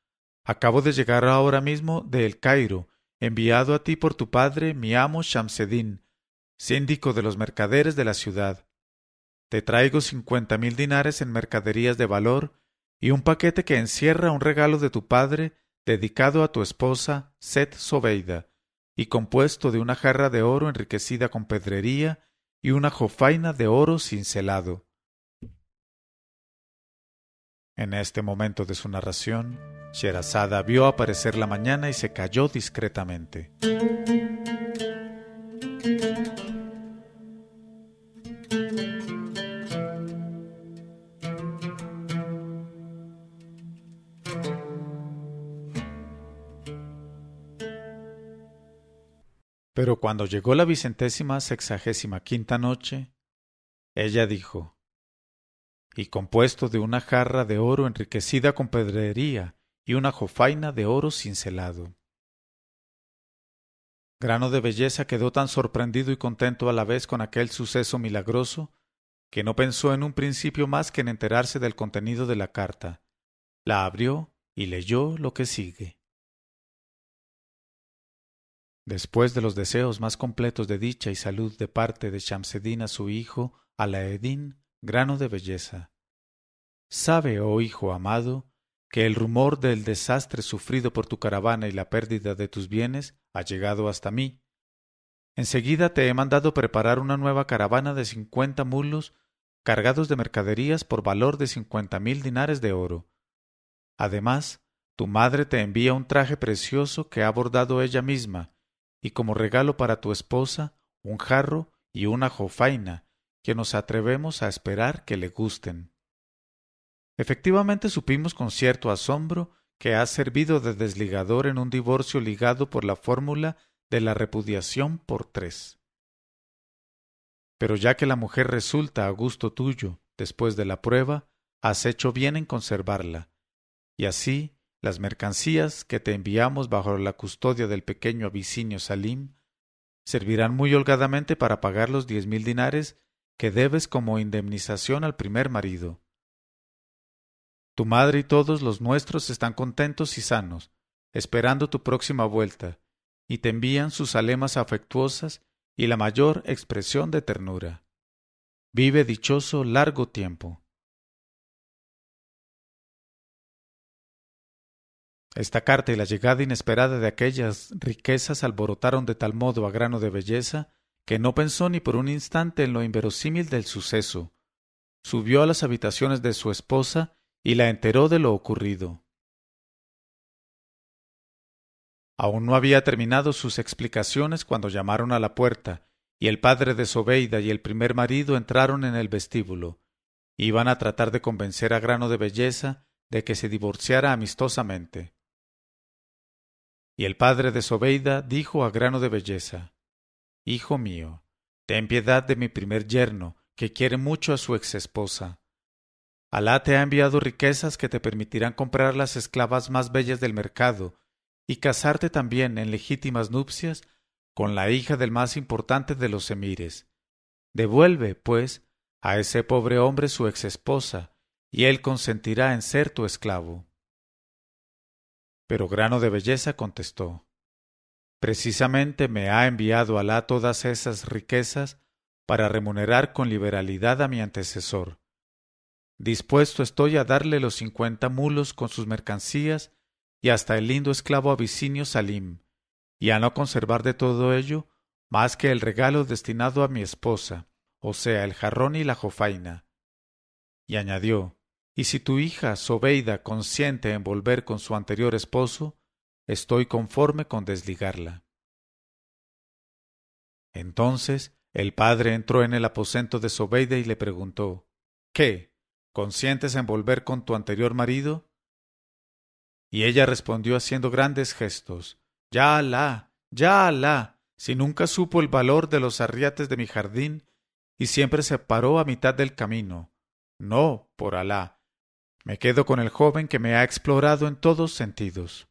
acabo de llegar ahora mismo de El Cairo, enviado a ti por tu padre, mi amo Shamseddin, síndico de los mercaderes de la ciudad. Te traigo 50.000 dinares en mercaderías de valor y un paquete que encierra un regalo de tu padre dedicado a tu esposa Set Zobeida y compuesto de una jarra de oro enriquecida con pedrería y una jofaina de oro cincelado. En este momento de su narración, Sherazada vio aparecer la mañana y se calló discretamente. Pero cuando llegó la 165ª noche, ella dijo: y compuesto de una jarra de oro enriquecida con pedrería y una jofaina de oro cincelado. Grano de Belleza quedó tan sorprendido y contento a la vez con aquel suceso milagroso, que no pensó en un principio más que en enterarse del contenido de la carta. La abrió y leyó lo que sigue. Después de los deseos más completos de dicha y salud de parte de Shamseddin a su hijo, Alaeddin, Grano de Belleza. Sabe, oh hijo amado, que el rumor del desastre sufrido por tu caravana y la pérdida de tus bienes ha llegado hasta mí. Enseguida te he mandado preparar una nueva caravana de 50 mulos cargados de mercaderías por valor de 50.000 dinares de oro. Además, tu madre te envía un traje precioso que ha bordado ella misma, y como regalo para tu esposa, un jarro y una jofaina, que nos atrevemos a esperar que le gusten. Efectivamente supimos con cierto asombro que has servido de desligador en un divorcio ligado por la fórmula de la repudiación por 3. Pero ya que la mujer resulta a gusto tuyo después de la prueba, has hecho bien en conservarla, y así las mercancías que te enviamos bajo la custodia del pequeño Abisinio Salim servirán muy holgadamente para pagar los 10.000 dinares que debes como indemnización al primer marido. Tu madre y todos los nuestros están contentos y sanos, esperando tu próxima vuelta, y te envían sus alemas afectuosas y la mayor expresión de ternura. Vive dichoso largo tiempo. Esta carta y la llegada inesperada de aquellas riquezas alborotaron de tal modo a Grano de Belleza que no pensó ni por un instante en lo inverosímil del suceso. Subió a las habitaciones de su esposa y la enteró de lo ocurrido. Aún no había terminado sus explicaciones cuando llamaron a la puerta, y el padre de Zobeida y el primer marido entraron en el vestíbulo. Iban a tratar de convencer a Grano de Belleza de que se divorciara amistosamente. Y el padre de Zobeida dijo a Grano de Belleza: Hijo mío, ten piedad de mi primer yerno, que quiere mucho a su exesposa. Alá te ha enviado riquezas que te permitirán comprar las esclavas más bellas del mercado y casarte también en legítimas nupcias con la hija del más importante de los emires. Devuelve, pues, a ese pobre hombre su exesposa, y él consentirá en ser tu esclavo. Pero Grano de Belleza contestó: Precisamente me ha enviado Alá todas esas riquezas para remunerar con liberalidad a mi antecesor. Dispuesto estoy a darle los 50 mulos con sus mercancías y hasta el lindo esclavo Abisinio Salim, y a no conservar de todo ello más que el regalo destinado a mi esposa, o sea, el jarrón y la jofaina. Y añadió: Y si tu hija Zobeida consiente en volver con su anterior esposo, estoy conforme con desligarla. Entonces el padre entró en el aposento de Zobeida y le preguntó: ¿Qué? ¿Consientes en volver con tu anterior marido? Y ella respondió haciendo grandes gestos: Ya Alá, ya Alá, si nunca supo el valor de los arriates de mi jardín y siempre se paró a mitad del camino. No, por Alá, me quedo con el joven que me ha explorado en todos sentidos.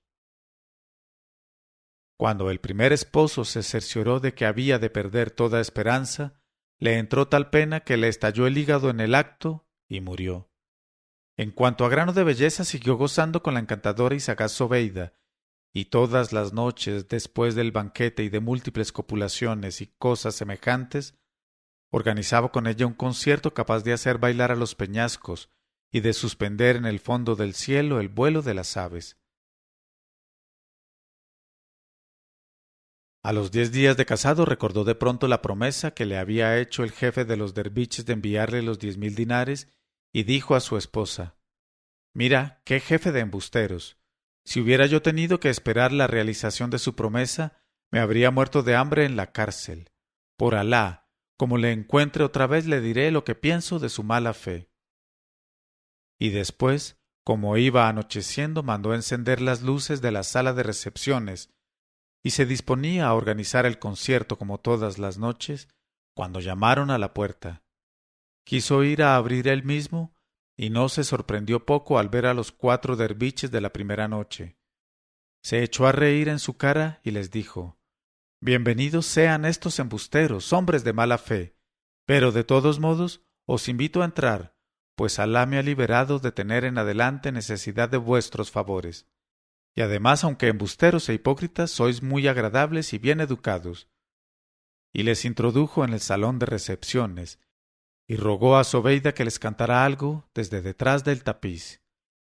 Cuando el primer esposo se cercioró de que había de perder toda esperanza, le entró tal pena que le estalló el hígado en el acto y murió. En cuanto a Grano de Belleza, siguió gozando con la encantadora y sagaz Zobeida, y todas las noches, después del banquete y de múltiples copulaciones y cosas semejantes, organizaba con ella un concierto capaz de hacer bailar a los peñascos y de suspender en el fondo del cielo el vuelo de las aves. A los 10 días de casado recordó de pronto la promesa que le había hecho el jefe de los derviches de enviarle los 10.000 dinares y dijo a su esposa: Mira, qué jefe de embusteros. Si hubiera yo tenido que esperar la realización de su promesa, me habría muerto de hambre en la cárcel. Por Alá, como le encuentre otra vez le diré lo que pienso de su mala fe. Y después, como iba anocheciendo, mandó encender las luces de la sala de recepciones y se disponía a organizar el concierto como todas las noches, cuando llamaron a la puerta. Quiso ir a abrir él mismo, y no se sorprendió poco al ver a los 4 derviches de la primera noche. Se echó a reír en su cara y les dijo: «Bienvenidos sean estos embusteros, hombres de mala fe, pero de todos modos os invito a entrar, pues Alá me ha liberado de tener en adelante necesidad de vuestros favores. Y además, aunque embusteros e hipócritas, sois muy agradables y bien educados». Y les introdujo en el salón de recepciones, y rogó a Zobeida que les cantara algo desde detrás del tapiz,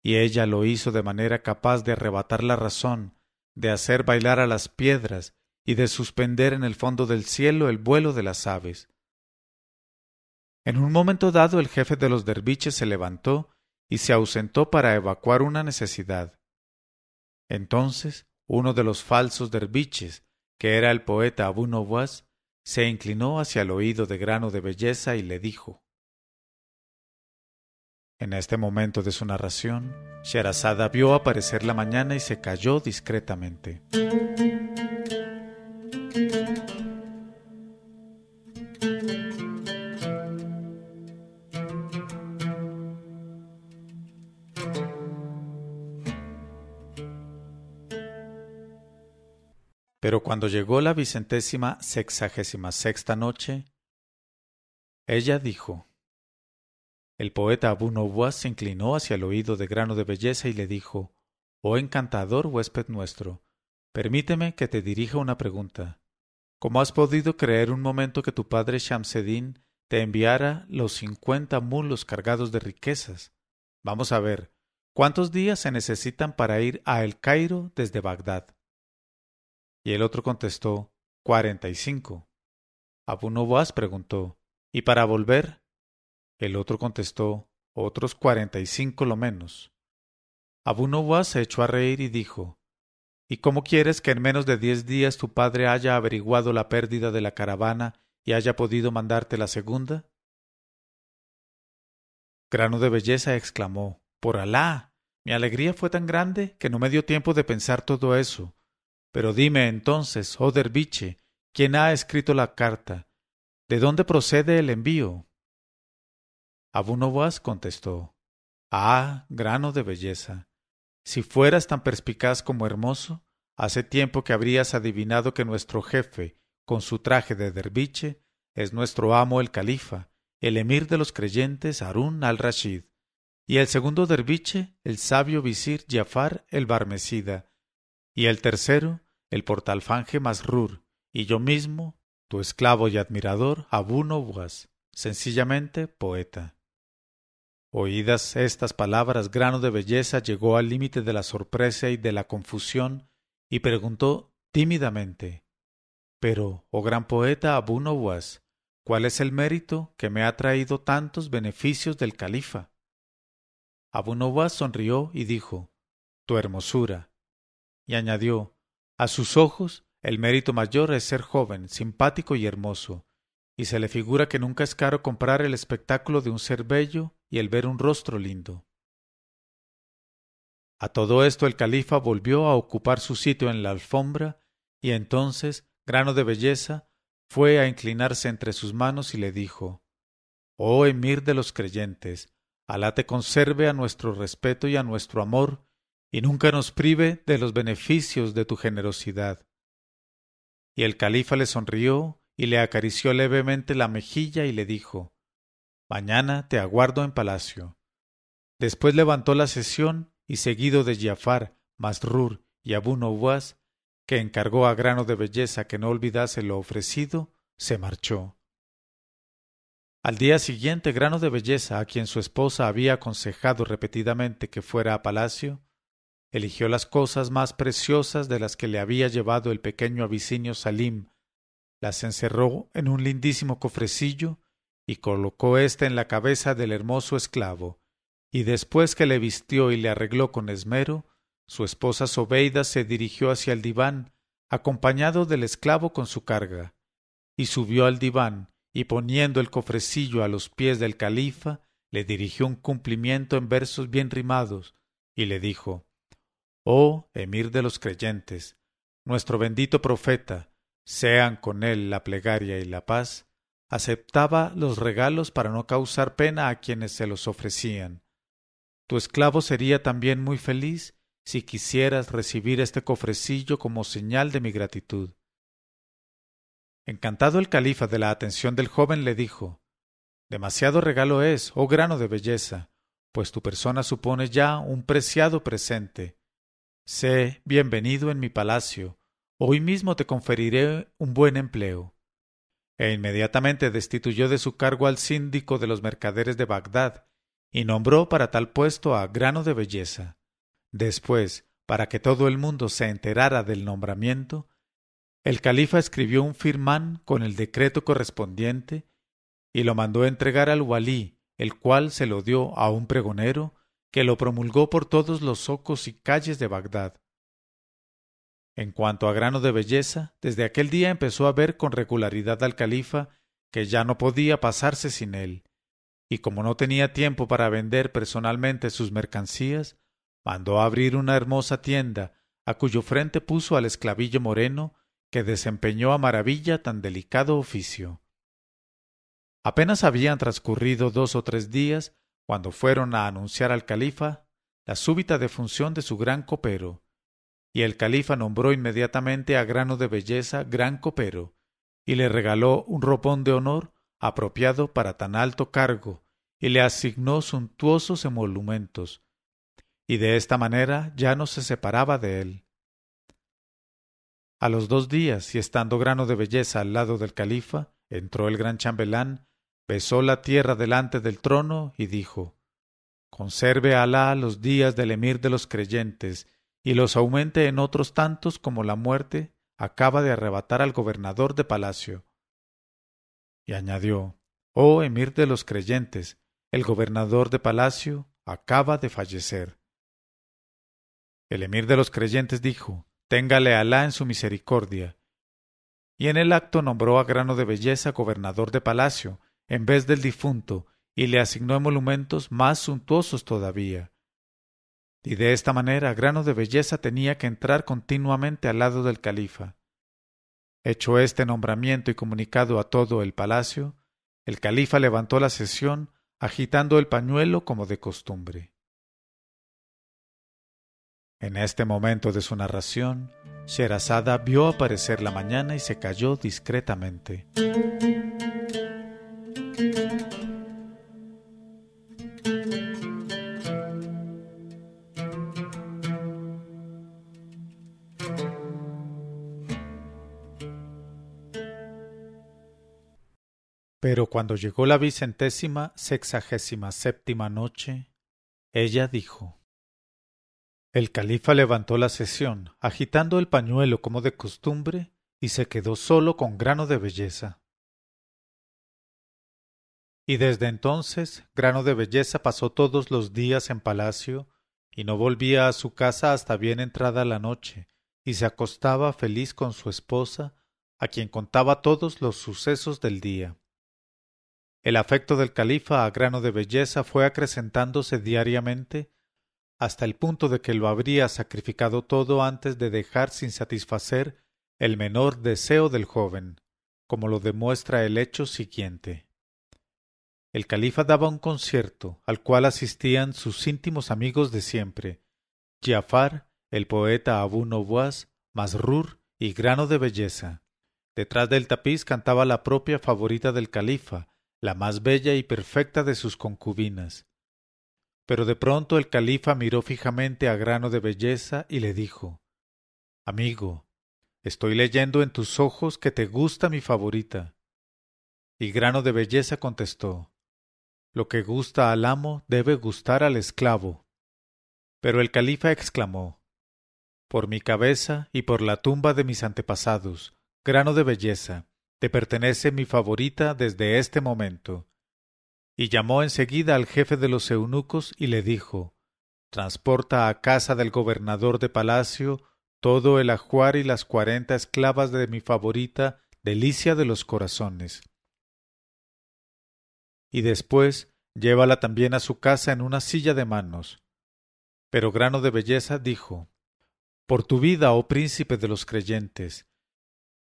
y ella lo hizo de manera capaz de arrebatar la razón, de hacer bailar a las piedras y de suspender en el fondo del cielo el vuelo de las aves. En un momento dado el jefe de los derviches se levantó y se ausentó para evacuar una necesidad. Entonces uno de los falsos derviches, que era el poeta Abu Nuwas, se inclinó hacia el oído de Grano de Belleza y le dijo. En este momento de su narración, Sherazada vio aparecer la mañana y se calló discretamente. Pero cuando llegó la 166ª noche, ella dijo. El poeta Abu Nuwas se inclinó hacia el oído de Grano de Belleza y le dijo: «Oh encantador huésped nuestro, permíteme que te dirija una pregunta. ¿Cómo has podido creer un momento que tu padre Shamseddin te enviara los 50 mulos cargados de riquezas? Vamos a ver, ¿cuántos días se necesitan para ir a El Cairo desde Bagdad?». Y el otro contestó: 45. Abu Nuwas preguntó: ¿y para volver? El otro contestó: otros 45 lo menos. Abu Nuwas se echó a reír y dijo: ¿y cómo quieres que en menos de 10 días tu padre haya averiguado la pérdida de la caravana y haya podido mandarte la segunda? Grano de Belleza exclamó: «Por Alá, mi alegría fue tan grande que no me dio tiempo de pensar todo eso. Pero dime entonces, oh derviche, ¿quién ha escrito la carta? ¿De dónde procede el envío?». Abu Nuwas contestó: «Ah, Grano de Belleza, si fueras tan perspicaz como hermoso, hace tiempo que habrías adivinado que nuestro jefe, con su traje de derviche, es nuestro amo el califa, el emir de los creyentes Harún al-Rashid, y el segundo derviche, el sabio visir Jafar el Barmecida, y el tercero, el portalfanje Masrur, y yo mismo, tu esclavo y admirador Abu Nuwas, sencillamente poeta». Oídas estas palabras, Grano de Belleza llegó al límite de la sorpresa y de la confusión y preguntó tímidamente: «Pero, oh gran poeta Abu Nuwas, ¿cuál es el mérito que me ha traído tantos beneficios del califa?». Abu Nuwas sonrió y dijo: «Tu hermosura». Y añadió: «A sus ojos, el mérito mayor es ser joven, simpático y hermoso, y se le figura que nunca es caro comprar el espectáculo de un ser bello y el ver un rostro lindo». A todo esto el califa volvió a ocupar su sitio en la alfombra, y entonces Grano de Belleza fue a inclinarse entre sus manos y le dijo: «Oh emir de los creyentes, Alá te conserve a nuestro respeto y a nuestro amor, y nunca nos prive de los beneficios de tu generosidad». Y el califa le sonrió y le acarició levemente la mejilla y le dijo: «Mañana te aguardo en palacio». Después levantó la sesión y, seguido de Jafar, Masrur y Abu Nuwas, que encargó a Grano de Belleza que no olvidase lo ofrecido, se marchó. Al día siguiente, Grano de Belleza, a quien su esposa había aconsejado repetidamente que fuera a palacio, eligió las cosas más preciosas de las que le había llevado el pequeño abisinio Salim, las encerró en un lindísimo cofrecillo y colocó éste en la cabeza del hermoso esclavo, y después que le vistió y le arregló con esmero, su esposa Zobeida se dirigió hacia el diván, acompañado del esclavo con su carga, y subió al diván, y poniendo el cofrecillo a los pies del califa, le dirigió un cumplimiento en versos bien rimados, y le dijo: «Oh emir de los creyentes, nuestro bendito profeta, sean con él la plegaria y la paz, aceptaba los regalos para no causar pena a quienes se los ofrecían. Tu esclavo sería también muy feliz si quisieras recibir este cofrecillo como señal de mi gratitud. Encantado el califa de la atención del joven, le dijo: Demasiado regalo es, oh grano de belleza, pues tu persona supone ya un preciado presente. Sé bienvenido en mi palacio. Hoy mismo te conferiré un buen empleo. E inmediatamente destituyó de su cargo al síndico de los mercaderes de Bagdad y nombró para tal puesto a Grano de Belleza. Después, para que todo el mundo se enterara del nombramiento, el califa escribió un firmán con el decreto correspondiente y lo mandó entregar al walí, el cual se lo dio a un pregonero que lo promulgó por todos los zocos y calles de Bagdad. En cuanto a Grano de Belleza, desde aquel día empezó a ver con regularidad al califa que ya no podía pasarse sin él, y como no tenía tiempo para vender personalmente sus mercancías, mandó abrir una hermosa tienda, a cuyo frente puso al esclavillo moreno, que desempeñó a maravilla tan delicado oficio. Apenas habían transcurrido 2 o 3 días, cuando fueron a anunciar al califa la súbita defunción de su gran copero, y el califa nombró inmediatamente a Grano de Belleza gran copero, y le regaló un ropón de honor apropiado para tan alto cargo, y le asignó suntuosos emolumentos, y de esta manera ya no se separaba de él. A los 2 días, y estando Grano de Belleza al lado del califa, entró el gran chambelán, besó la tierra delante del trono y dijo: Conserve Alá los días del emir de los creyentes, y los aumente en otros tantos como la muerte acaba de arrebatar al gobernador de palacio. Y añadió: Oh emir de los creyentes, el gobernador de palacio acaba de fallecer. El emir de los creyentes dijo: Téngale Alá en su misericordia. Y en el acto nombró a Grano de Belleza gobernador de palacio, en vez del difunto, y le asignó emolumentos más suntuosos todavía. Y de esta manera Grano de Belleza tenía que entrar continuamente al lado del califa. Hecho este nombramiento y comunicado a todo el palacio, el califa levantó la sesión, agitando el pañuelo como de costumbre. En este momento de su narración, Sherazada vio aparecer la mañana y se calló discretamente. Pero cuando llegó la 167ª noche, ella dijo: El califa levantó la sesión, agitando el pañuelo como de costumbre, y se quedó solo con Grano de Belleza. Y desde entonces Grano de Belleza pasó todos los días en palacio, y no volvía a su casa hasta bien entrada la noche, y se acostaba feliz con su esposa, a quien contaba todos los sucesos del día. El afecto del califa a Grano de Belleza fue acrecentándose diariamente, hasta el punto de que lo habría sacrificado todo antes de dejar sin satisfacer el menor deseo del joven, como lo demuestra el hecho siguiente. El califa daba un concierto, al cual asistían sus íntimos amigos de siempre, Giafar, el poeta Abu Nuwas, Masrur y Grano de Belleza. Detrás del tapiz cantaba la propia favorita del califa, la más bella y perfecta de sus concubinas. Pero de pronto el califa miró fijamente a Grano de Belleza y le dijo: Amigo, estoy leyendo en tus ojos que te gusta mi favorita. Y Grano de Belleza contestó: Lo que gusta al amo debe gustar al esclavo. Pero el califa exclamó: Por mi cabeza y por la tumba de mis antepasados, Grano de Belleza, te pertenece mi favorita desde este momento. Y llamó enseguida al jefe de los eunucos y le dijo: Transporta a casa del gobernador de palacio todo el ajuar y las 40 esclavas de mi favorita, delicia de los corazones. Y después llévala también a su casa en una silla de manos. Pero Grano de Belleza dijo: Por tu vida, oh príncipe de los creyentes,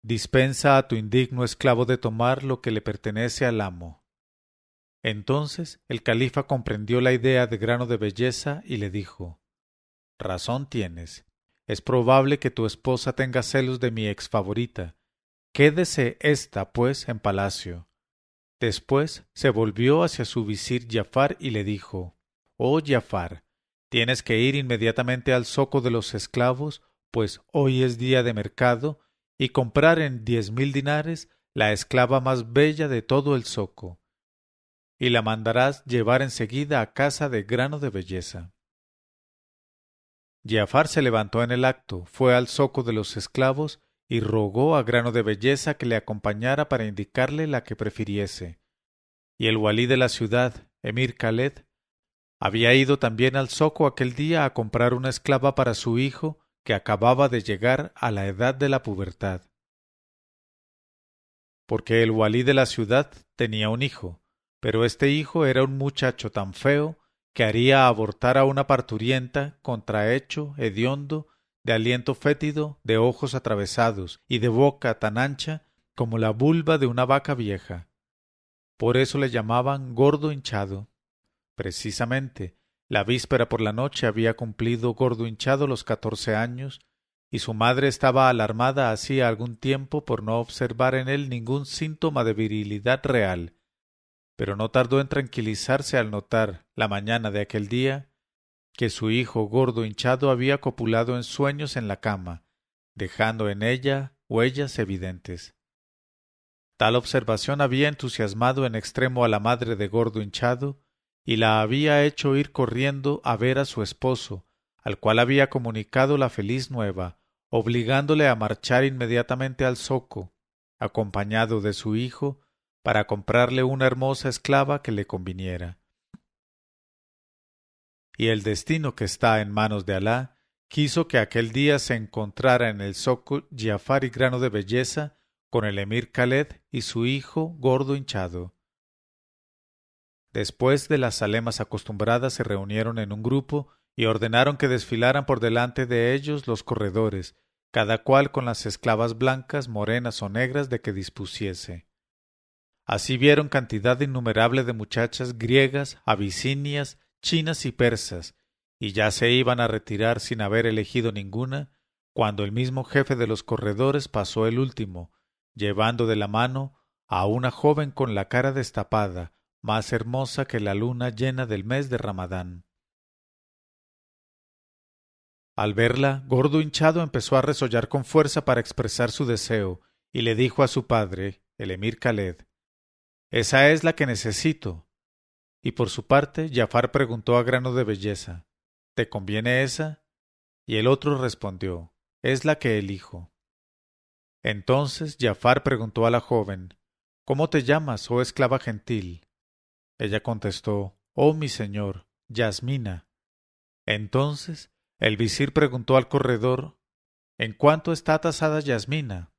dispensa a tu indigno esclavo de tomar lo que le pertenece al amo. Entonces el califa comprendió la idea de Grano de Belleza y le dijo: Razón tienes. Es probable que tu esposa tenga celos de mi ex favorita. Quédese ésta, pues, en palacio. Después se volvió hacia su visir Giafar y le dijo: Oh Giafar, tienes que ir inmediatamente al zoco de los esclavos, pues hoy es día de mercado, y comprar en 10.000 dinares la esclava más bella de todo el zoco, y la mandarás llevar enseguida a casa de Grano de Belleza. Giafar se levantó en el acto, fue al zoco de los esclavos y rogó a Grano de Belleza que le acompañara para indicarle la que prefiriese. Y el walí de la ciudad, Emir Khaled, había ido también al zoco aquel día a comprar una esclava para su hijo, que acababa de llegar a la edad de la pubertad. Porque el walí de la ciudad tenía un hijo, pero este hijo era un muchacho tan feo que haría abortar a una parturienta, contrahecho, hediondo, de aliento fétido, de ojos atravesados y de boca tan ancha como la vulva de una vaca vieja. Por eso le llamaban gordo hinchado. Precisamente, la víspera por la noche había cumplido Gordo Hinchado los 14 años, y su madre estaba alarmada hacía algún tiempo por no observar en él ningún síntoma de virilidad real, pero no tardó en tranquilizarse al notar, la mañana de aquel día, que su hijo Gordo Hinchado había copulado en sueños en la cama, dejando en ella huellas evidentes. Tal observación había entusiasmado en extremo a la madre de Gordo Hinchado, y la había hecho ir corriendo a ver a su esposo, al cual había comunicado la feliz nueva, obligándole a marchar inmediatamente al zoco, acompañado de su hijo, para comprarle una hermosa esclava que le conviniera. Y el destino que está en manos de Alá quiso que aquel día se encontrara en el zoco Giafar y Grano de Belleza con el emir Khaled y su hijo Gordo Hinchado. Después de las zalemas acostumbradas se reunieron en un grupo y ordenaron que desfilaran por delante de ellos los corredores, cada cual con las esclavas blancas, morenas o negras de que dispusiese. Así vieron cantidad innumerable de muchachas griegas, abisinias, chinas y persas, y ya se iban a retirar sin haber elegido ninguna, cuando el mismo jefe de los corredores pasó el último, llevando de la mano a una joven con la cara destapada, más hermosa que la luna llena del mes de Ramadán. Al verla, Gordo Hinchado empezó a resollar con fuerza para expresar su deseo, y le dijo a su padre, el emir Khaled: «Esa es la que necesito». Y por su parte, Giafar preguntó a Grano de Belleza: «¿Te conviene esa?». Y el otro respondió: «Es la que elijo». Entonces Giafar preguntó a la joven: «¿Cómo te llamas, oh esclava gentil?». Ella contestó: «Oh mi señor, Yasmina». Entonces el visir preguntó al corredor: «¿En cuánto está tasada Yasmina?».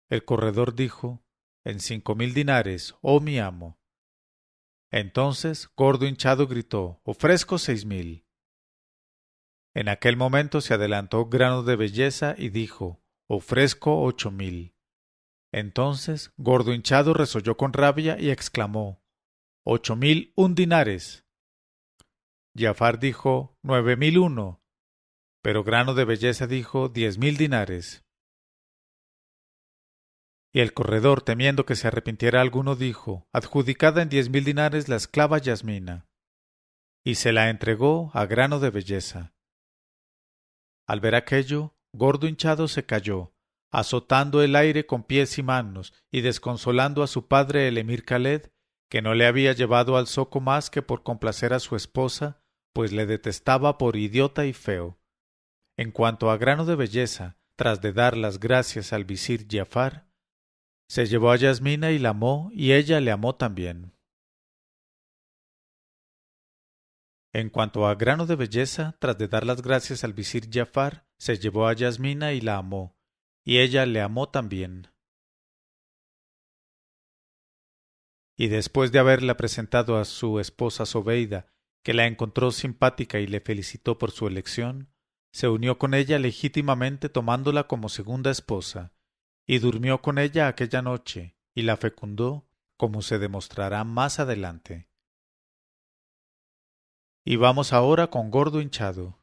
El corredor dijo: «En 5.000 dinares, oh mi amo». Entonces Gordo Hinchado gritó: «Ofrezco 6.000». En aquel momento se adelantó Grano de Belleza y dijo: «Ofrezco 8.000». Entonces Gordo Hinchado resolló con rabia y exclamó: «8.001 dinares». Giafar dijo: 9.001, pero Grano de Belleza dijo: 10.000 dinares. Y el corredor, temiendo que se arrepintiera alguno, dijo: adjudicada en 10.000 dinares la esclava Yasmina. Y se la entregó a Grano de Belleza. Al ver aquello, Gordo Hinchado se cayó, azotando el aire con pies y manos, y desconsolando a su padre el emir Khaled, que no le había llevado al zoco más que por complacer a su esposa, pues le detestaba por idiota y feo. En cuanto a Grano de Belleza, tras de dar las gracias al visir Giafar, se llevó a Yasmina y la amó, y ella le amó también. En cuanto a Grano de Belleza, tras de dar las gracias al visir Giafar, se llevó a Yasmina y la amó, y ella le amó también. Y después de haberla presentado a su esposa Zobeida, que la encontró simpática y le felicitó por su elección, se unió con ella legítimamente tomándola como segunda esposa, y durmió con ella aquella noche, y la fecundó, como se demostrará más adelante. Y vamos ahora con Gordo Hinchado.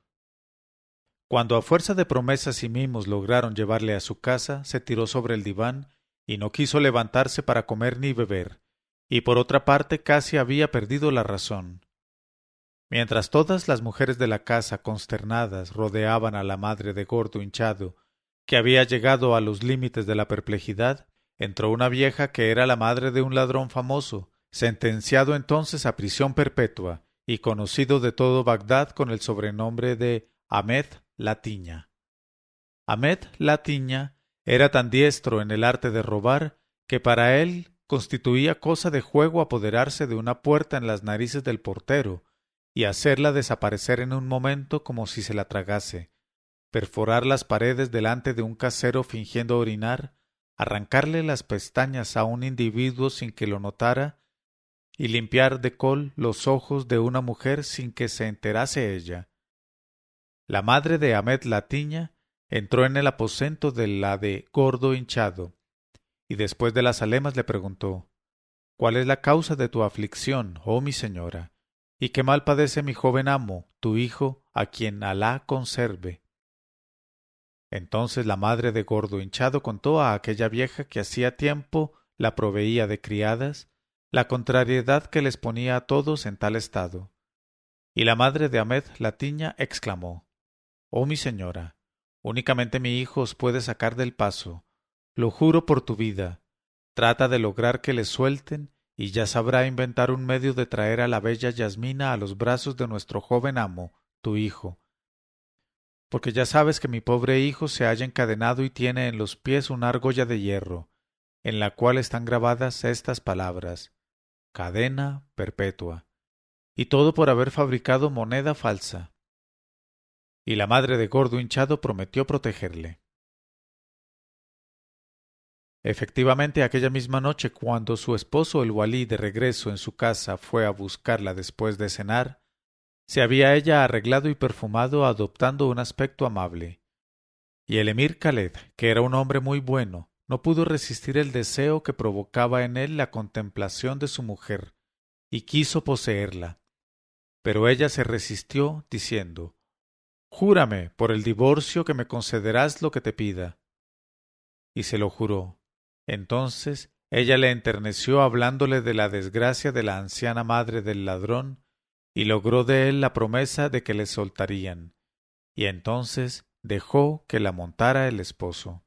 Cuando a fuerza de promesas y mimos lograron llevarle a su casa, se tiró sobre el diván y no quiso levantarse para comer ni beber, y por otra parte casi había perdido la razón. Mientras todas las mujeres de la casa, consternadas, rodeaban a la madre de Gordo Hinchado, que había llegado a los límites de la perplejidad, entró una vieja que era la madre de un ladrón famoso, sentenciado entonces a prisión perpetua y conocido de todo Bagdad con el sobrenombre de Ahmed la Tiña. Ahmed la Tiña era tan diestro en el arte de robar que para él constituía cosa de juego apoderarse de una puerta en las narices del portero y hacerla desaparecer en un momento como si se la tragase, perforar las paredes delante de un casero fingiendo orinar, arrancarle las pestañas a un individuo sin que lo notara y limpiar de col los ojos de una mujer sin que se enterase ella. La madre de Ahmed la Tiña entró en el aposento de la de Gordo Hinchado y después de las alemas le preguntó: ¿Cuál es la causa de tu aflicción, oh mi señora? ¿Y qué mal padece mi joven amo, tu hijo, a quien Alá conserve? Entonces la madre de Gordo Hinchado contó a aquella vieja que hacía tiempo la proveía de criadas, la contrariedad que les ponía a todos en tal estado. Y la madre de Ahmed la Tiña exclamó: «Oh mi señora, únicamente mi hijo os puede sacar del paso. Lo juro por tu vida. Trata de lograr que le suelten y ya sabrá inventar un medio de traer a la bella Yasmina a los brazos de nuestro joven amo, tu hijo. Porque ya sabes que mi pobre hijo se halla encadenado y tiene en los pies una argolla de hierro, en la cual están grabadas estas palabras: cadena perpetua, y todo por haber fabricado moneda falsa». Y la madre de Gordo Hinchado prometió protegerle. Efectivamente, aquella misma noche, cuando su esposo el walí de regreso en su casa fue a buscarla después de cenar, se había ella arreglado y perfumado adoptando un aspecto amable. Y el emir Khaled, que era un hombre muy bueno, no pudo resistir el deseo que provocaba en él la contemplación de su mujer, y quiso poseerla. Pero ella se resistió, diciendo: «Júrame por el divorcio que me concederás lo que te pida». Y se lo juró. Entonces ella le enterneció hablándole de la desgracia de la anciana madre del ladrón, y logró de él la promesa de que le soltarían, y entonces dejó que la montara el esposo.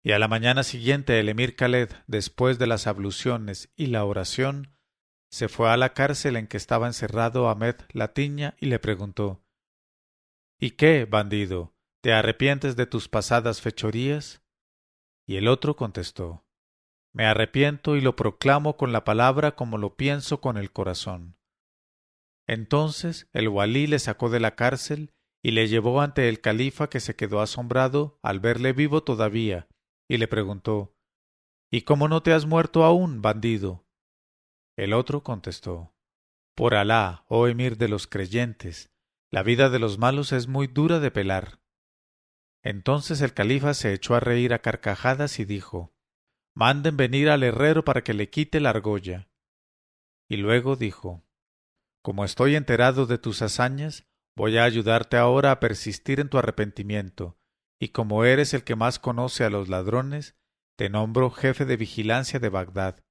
Y a la mañana siguiente el emir Khaled, después de las abluciones y la oración, se fue a la cárcel en que estaba encerrado Ahmed la Tiña y le preguntó: «¿Y qué, bandido? ¿Te arrepientes de tus pasadas fechorías?» Y el otro contestó: «Me arrepiento y lo proclamo con la palabra como lo pienso con el corazón». Entonces el walí le sacó de la cárcel y le llevó ante el califa, que se quedó asombrado al verle vivo todavía, y le preguntó: «¿Y cómo no te has muerto aún, bandido?» El otro contestó: «Por Alá, oh emir de los creyentes, la vida de los malos es muy dura de pelar». Entonces el califa se echó a reír a carcajadas y dijo: «Manden venir al herrero para que le quite la argolla». Y luego dijo: «Como estoy enterado de tus hazañas, voy a ayudarte ahora a persistir en tu arrepentimiento, y como eres el que más conoce a los ladrones, te nombro jefe de vigilancia de Bagdad».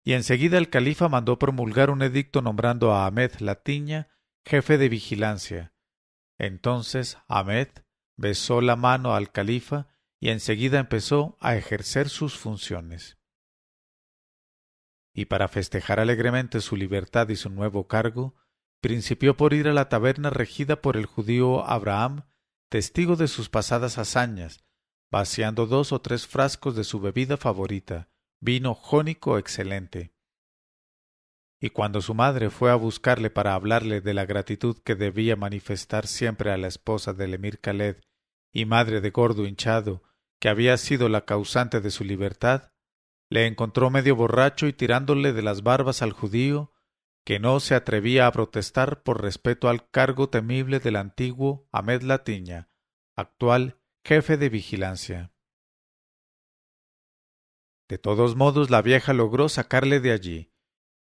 Y enseguida el califa mandó promulgar un edicto nombrando a Ahmed la Tiña jefe de vigilancia. Entonces Ahmed besó la mano al califa y enseguida empezó a ejercer sus funciones. Y para festejar alegremente su libertad y su nuevo cargo, principió por ir a la taberna regida por el judío Abraham, testigo de sus pasadas hazañas, vaciando 2 o 3 frascos de su bebida favorita, vino jónico excelente. Y cuando su madre fue a buscarle para hablarle de la gratitud que debía manifestar siempre a la esposa del emir Khaled y madre de Gordo Hinchado, que había sido la causante de su libertad, le encontró medio borracho y tirándole de las barbas al judío, que no se atrevía a protestar por respeto al cargo temible del antiguo Ahmed la Tiña, actual jefe de vigilancia. De todos modos, la vieja logró sacarle de allí,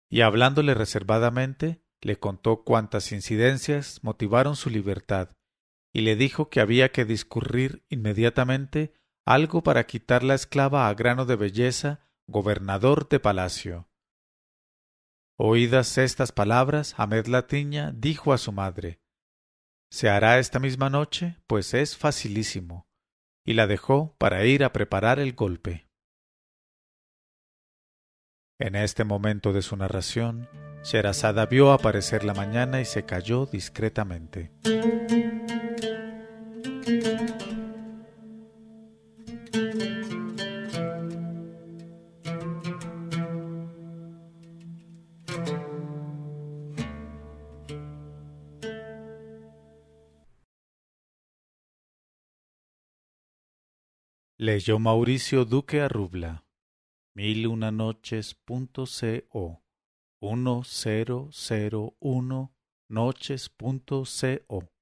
y hablándole reservadamente, le contó cuántas incidencias motivaron su libertad, y le dijo que había que discurrir inmediatamente algo para quitar la esclava a Grano de Belleza, gobernador de palacio. Oídas estas palabras, Ahmed la Tiña dijo a su madre: «¿Se hará esta misma noche? Pues es facilísimo», y la dejó para ir a preparar el golpe. En este momento de su narración, Sherazada vio aparecer la mañana y se calló discretamente. Leyó Mauricio Duque Arrubla. 1001noches.co 1001noches.co